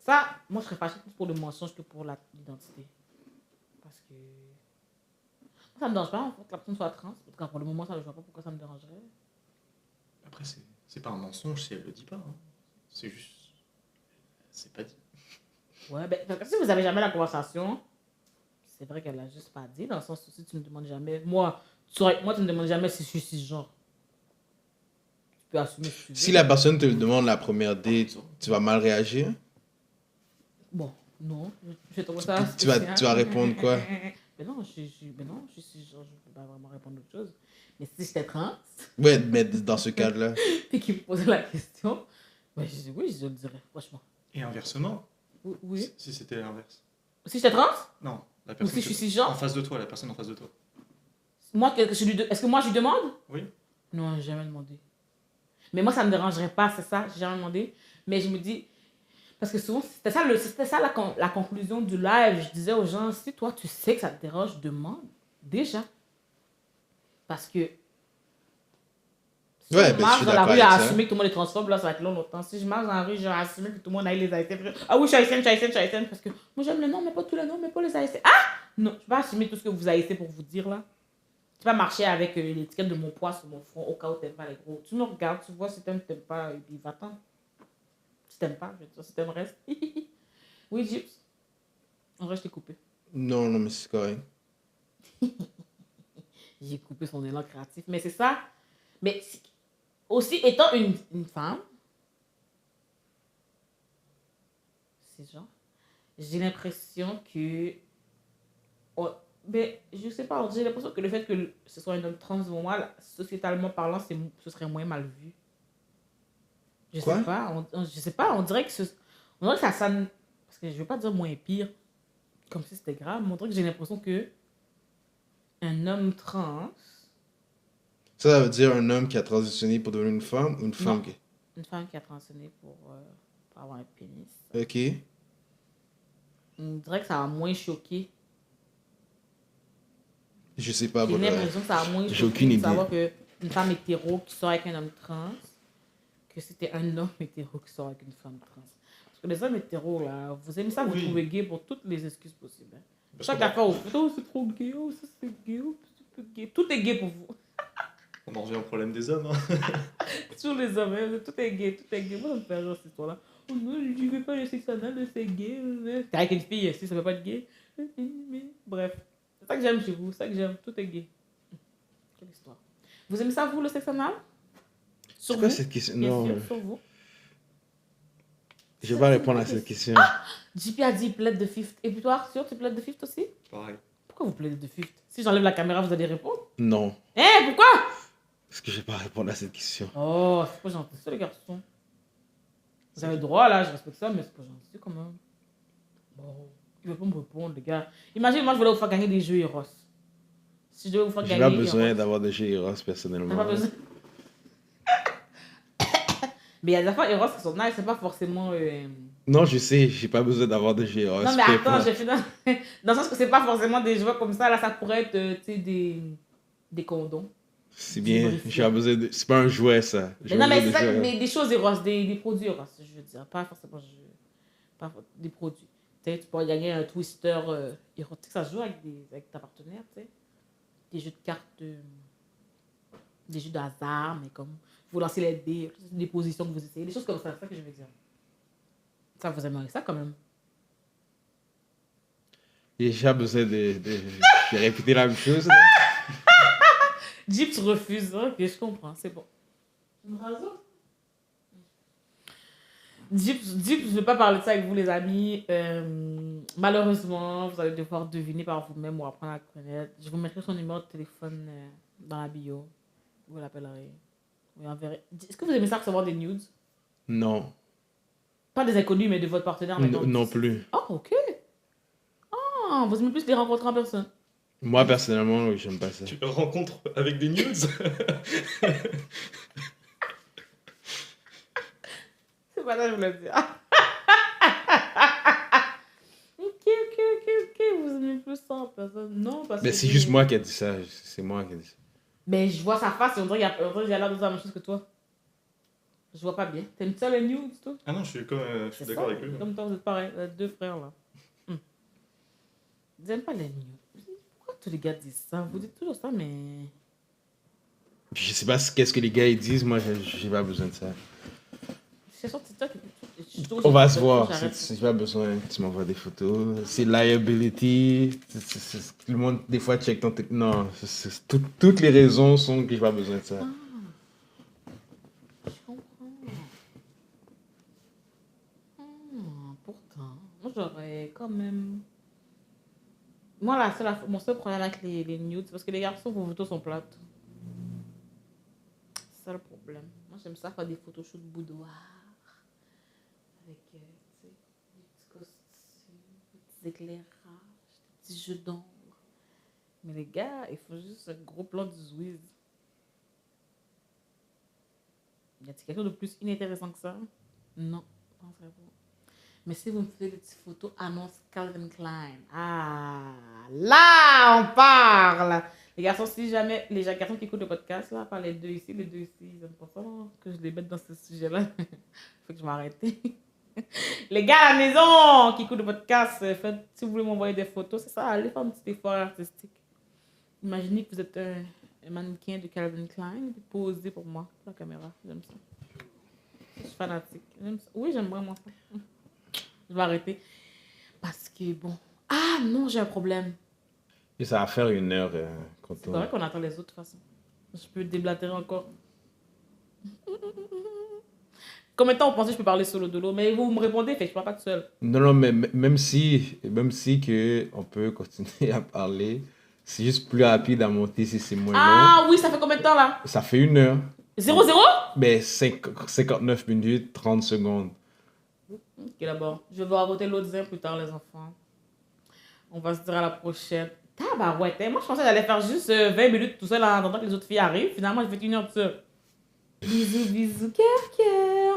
[SPEAKER 1] Ça, moi, je serais fâchée plus pour le mensonge que pour l'identité. Parce que ça me dérange pas, en fait, que la personne soit trans. En tout cas, pour le moment, ça, je vois pas pourquoi ça me dérangerait.
[SPEAKER 3] Après, c'est pas un mensonge si elle le dit pas. Hein. C'est juste. C'est pas dit.
[SPEAKER 1] Ouais, ben, parce que si vous avez jamais la conversation, c'est vrai qu'elle l'a juste pas dit, dans le sens où si tu me demandes jamais, moi, tu me demandes jamais si je suis cisgenre. Tu peux assumer si tu veux.
[SPEAKER 2] Si la personne te le demande la première date, tu vas mal réagir?
[SPEAKER 1] Bon, non, je trouve ça
[SPEAKER 2] Tu vas répondre quoi?
[SPEAKER 1] Mais non, je suis cisgenre, je peux pas vraiment répondre autre chose. Mais si j'étais trans,
[SPEAKER 2] Ouais, mais dans ce cadre-là.
[SPEAKER 1] puis qu'il me posait la question, ben, je dis oui, je le dirais, franchement.
[SPEAKER 3] Et inversement,
[SPEAKER 1] Oui.
[SPEAKER 3] si c'était l'inverse.
[SPEAKER 1] Si j'étais trans,
[SPEAKER 3] Non, la
[SPEAKER 1] ou
[SPEAKER 3] personne
[SPEAKER 1] si je suis
[SPEAKER 3] en
[SPEAKER 1] cisgenre,
[SPEAKER 3] face de toi, la personne en face de toi.
[SPEAKER 1] moi, est-ce que moi je lui demande?
[SPEAKER 3] Oui.
[SPEAKER 1] Non, j'ai jamais demandé. Mais moi, ça me dérangerait pas, c'est ça, j'ai jamais demandé. Mais je me dis, parce que souvent, c'était ça la conclusion du live. Je disais aux gens, si toi, tu sais que ça te dérange, demande déjà. Parce que si
[SPEAKER 2] Ouais,
[SPEAKER 1] on
[SPEAKER 2] ben, je
[SPEAKER 1] marche
[SPEAKER 2] suis
[SPEAKER 1] dans la
[SPEAKER 2] d'accord
[SPEAKER 1] rue à
[SPEAKER 2] avec ça.
[SPEAKER 1] assumer que tout le monde est transphobe, là, ça va être long longtemps. Si je marche dans la rue, j'ai assumé que tout le monde a les haïtiens. Ah oui, je suis haïtienne, je suis haïtienne, je suis haïtienne. Parce que moi, j'aime les noms, mais pas tous les noms, mais pas les haïtiens. Ah! Non, je ne vais pas assumer tout ce que vous haïtiez pour vous dire, là. Tu vas marcher avec l'étiquette de mon poids sur mon front au cas où t'aimes pas les gros. Tu me regardes, tu vois si t'aimes pas, et puis va-t'en. Si t'aimes pas, je vais te dire, si t'aimes, reste. Oui, Gips. En vrai, je t'ai coupé.
[SPEAKER 2] Non, non, mais c'est correct.
[SPEAKER 1] J'ai coupé son élan créatif. Mais c'est ça. Mais aussi, étant une femme, c'est genre, j'ai l'impression que... mais je sais pas, j'ai l'impression que le fait que ce soit un homme trans, pour moi, sociétalement parlant, ce serait moins mal vu. Je
[SPEAKER 2] Quoi?
[SPEAKER 1] sais pas, je sais pas, on dirait que ça sonne, parce que je veux pas dire moins pire, Comme si c'était grave. Mon truc, j'ai l'impression que un homme trans,
[SPEAKER 2] Ça veut dire un homme qui a transitionné pour devenir une femme ou une femme
[SPEAKER 1] Non.
[SPEAKER 2] qui...
[SPEAKER 1] une femme qui a transitionné pour avoir un pénis,
[SPEAKER 2] Ok.
[SPEAKER 1] on dirait que ça a moins choqué.
[SPEAKER 2] Je sais pas.
[SPEAKER 1] J'ai l'impression que ça a moins
[SPEAKER 2] j'ai
[SPEAKER 1] choqué
[SPEAKER 2] aucune
[SPEAKER 1] de
[SPEAKER 2] idée.
[SPEAKER 1] savoir qu'une femme hétéro qui sort avec un homme trans, que c'était un homme hétéro qui sort avec une femme trans. Parce que les hommes hétéros, là, vous aimez ça, vous
[SPEAKER 3] Oui.
[SPEAKER 1] trouvez gay pour toutes les excuses possibles. Hein.
[SPEAKER 3] Parce
[SPEAKER 1] Chaque
[SPEAKER 3] qu'on en-
[SPEAKER 1] affaire, vous faites, oh, c'est trop gay, oh, ça c'est gay, oh, c'est peu gay. Tout est gay pour vous.
[SPEAKER 3] On en revient au problème des hommes. Hein.
[SPEAKER 1] Sur les hommes, hein, tout est gay, tout est gay. Moi, ça me fait rire cette histoire-là. Oh non, je ne veux pas le sexe anal, c'est gay. T'es avec une fille, si ça ne veut pas être gay. Bref, c'est ça que j'aime chez vous, c'est ça que j'aime, tout est gay. Quelle histoire. Vous aimez ça, vous, le sexe anal? Sur
[SPEAKER 2] C'est quoi
[SPEAKER 1] vous?
[SPEAKER 2] cette question?
[SPEAKER 1] Bien
[SPEAKER 2] Non,
[SPEAKER 1] sûr, sur vous.
[SPEAKER 2] je vais pas répondre à cette question.
[SPEAKER 1] JP a dit il plaide de fifth. Et puis toi, Arthur, tu plaides de fifth aussi?
[SPEAKER 3] Pareil.
[SPEAKER 1] Pourquoi vous plaidez de fifth? Si j'enlève la caméra, vous allez répondre?
[SPEAKER 2] Non.
[SPEAKER 1] Hein, pourquoi?
[SPEAKER 2] Parce que je vais pas répondre à cette question.
[SPEAKER 1] Oh, c'est pas gentil, ça, les garçons. Vous avez le droit, là, je respecte ça, mais c'est pas gentil quand même. Bon, il veut pas me répondre, les gars. Imagine, moi, je voulais vous faire gagner des jeux Eros. Si je devais vous faire
[SPEAKER 2] J'ai
[SPEAKER 1] gagner.
[SPEAKER 2] pas besoin
[SPEAKER 1] Eros,
[SPEAKER 2] d'avoir de jeux Eros
[SPEAKER 1] t'as
[SPEAKER 2] personnellement.
[SPEAKER 1] pas besoin. Mais il y a des fois, Eros qui sont nice, c'est pas forcément.
[SPEAKER 2] Non, je sais, j'ai pas besoin d'avoir de jeux Eros.
[SPEAKER 1] Non, mais
[SPEAKER 2] peu
[SPEAKER 1] attends,
[SPEAKER 2] importe.
[SPEAKER 1] j'ai fini. Dans le sens que c'est pas forcément des jouets comme ça, là, ça pourrait être, tu sais, des condoms.
[SPEAKER 2] C'est bien,
[SPEAKER 1] lubrifiant.
[SPEAKER 2] j'ai pas besoin de... C'est pas un jouet, ça. J'ai
[SPEAKER 1] Mais non,
[SPEAKER 2] pas
[SPEAKER 1] mais
[SPEAKER 2] besoin
[SPEAKER 1] c'est
[SPEAKER 2] de
[SPEAKER 1] ça,
[SPEAKER 2] jouets.
[SPEAKER 1] des choses Eros, des produits Eros, je veux dire. Pas forcément pas des produits. Tu sais, tu pourrais gagner un twister érotique, ça se joue avec ta partenaire, tu sais. Des jeux de cartes, des jeux de hasard, mais comme vous lancez les dés, des positions que vous essayez, des choses comme ça, c'est ça que je veux dire. Ça, vous aimeriez ça quand même.
[SPEAKER 2] J'ai déjà besoin de répéter la même chose. là.
[SPEAKER 1] Jeep, tu refuses, ok, je comprends, c'est bon. Une raison? Jeep, je ne veux pas parler de ça avec vous, les amis. Malheureusement, vous allez devoir deviner par vous-même ou apprendre à la connaître. Je vous mettrai son numéro de téléphone dans la bio. Vous l'appellerez. Vous enverrez. Est-ce que vous aimez ça recevoir des nudes?
[SPEAKER 2] Non,
[SPEAKER 1] Pas des inconnus, mais de votre partenaire. mettons.
[SPEAKER 2] non plus.
[SPEAKER 1] Oh, ok. Ah, vous aimez plus les rencontrer en personne.
[SPEAKER 2] Moi, personnellement, oui, j'aime pas ça.
[SPEAKER 3] Tu rencontres avec des news.
[SPEAKER 1] C'est pas ça que je voulais dire. Ok. Vous aimez plus ça en personne. Non, parce
[SPEAKER 2] Mais
[SPEAKER 1] que.
[SPEAKER 2] c'est juste moi qui ai dit ça. C'est moi qui ai dit ça.
[SPEAKER 1] Mais je vois sa face et on dirait qu'il a l'air de dire la même chose que toi. Je vois pas bien. T'aimes ça les nudes, toi?
[SPEAKER 3] Ah non, je suis d'accord avec lui.
[SPEAKER 1] Comme toi, vous êtes pareil. Vous êtes deux frères, là. Vous n'aimez pas les nudes. Pourquoi tous les gars disent ça? Vous dites toujours ça, mais.
[SPEAKER 2] Je sais pas qu'est-ce que les gars ils disent. Moi, j'ai pas besoin de ça.
[SPEAKER 1] C'est sûr que c'est toi qui.
[SPEAKER 2] On va se voir. J'ai pas besoin que tu m'envoies des photos. C'est liability. Tout le monde, des fois, check ton... Non, toutes les raisons sont que j'ai pas besoin de ça.
[SPEAKER 1] Je comprends. Pourtant, moi j'aurais quand même. Moi, mon seul problème avec les nudes, c'est parce que les garçons, vos photos sont plates. C'est ça le problème. Moi, j'aime ça faire des photoshoots de boudoir. Avec, tu sais, des petits costumes, des petits éclairages, des petits jeux d'ombre. Mais les gars, il faut juste un gros plan de Zwiz. Y a-t-il quelque chose de plus inintéressant que ça? Non, je penserais pas. Mais si vous me faites des petites photos, annonce Calvin Klein. Ah, là, on parle! Les garçons, si jamais, les garçons qui écoutent le podcast, là, par les deux ici, ils aiment pas ça, que je les mette dans ce sujet-là. Faut que je m'arrête. Les gars à la maison qui écoutent le podcast, si vous voulez m'envoyer des photos, c'est ça, allez faire un petit effort artistique. Imaginez que vous êtes un mannequin de Calvin Klein, posez pour moi, pour la caméra. J'aime ça. Je suis fanatique. J'aime ça. Oui, j'aime vraiment ça. Je vais arrêter. Parce que, bon... Ah non, j'ai un problème.
[SPEAKER 2] Et ça va faire 1 heure quand
[SPEAKER 1] C'est vrai qu'on attend les autres, de toute façon. Je peux déblatérer encore. Combien de temps vous pensez que je peux parler solo de l'eau? Mais vous me répondez, fait que je parle pas tout seul.
[SPEAKER 2] Non, mais même si que on peut continuer à parler, c'est juste plus rapide à monter si c'est moins long.
[SPEAKER 1] Ah oui, ça fait combien de temps là?
[SPEAKER 2] Ça fait 1 heure.
[SPEAKER 1] 0-0?
[SPEAKER 2] Ben, 59 minutes, 30 secondes.
[SPEAKER 1] Ok, d'abord. Je vais raconter l'autre zin plus tard, les enfants. On va se dire à la prochaine. Tabarouette, hein. Moi, je pensais que j'allais faire juste 20 minutes tout seul en attendant que les autres filles arrivent. Finalement, j'ai fait 1 heure de ça. Bisous, bisous, cœur, cœur.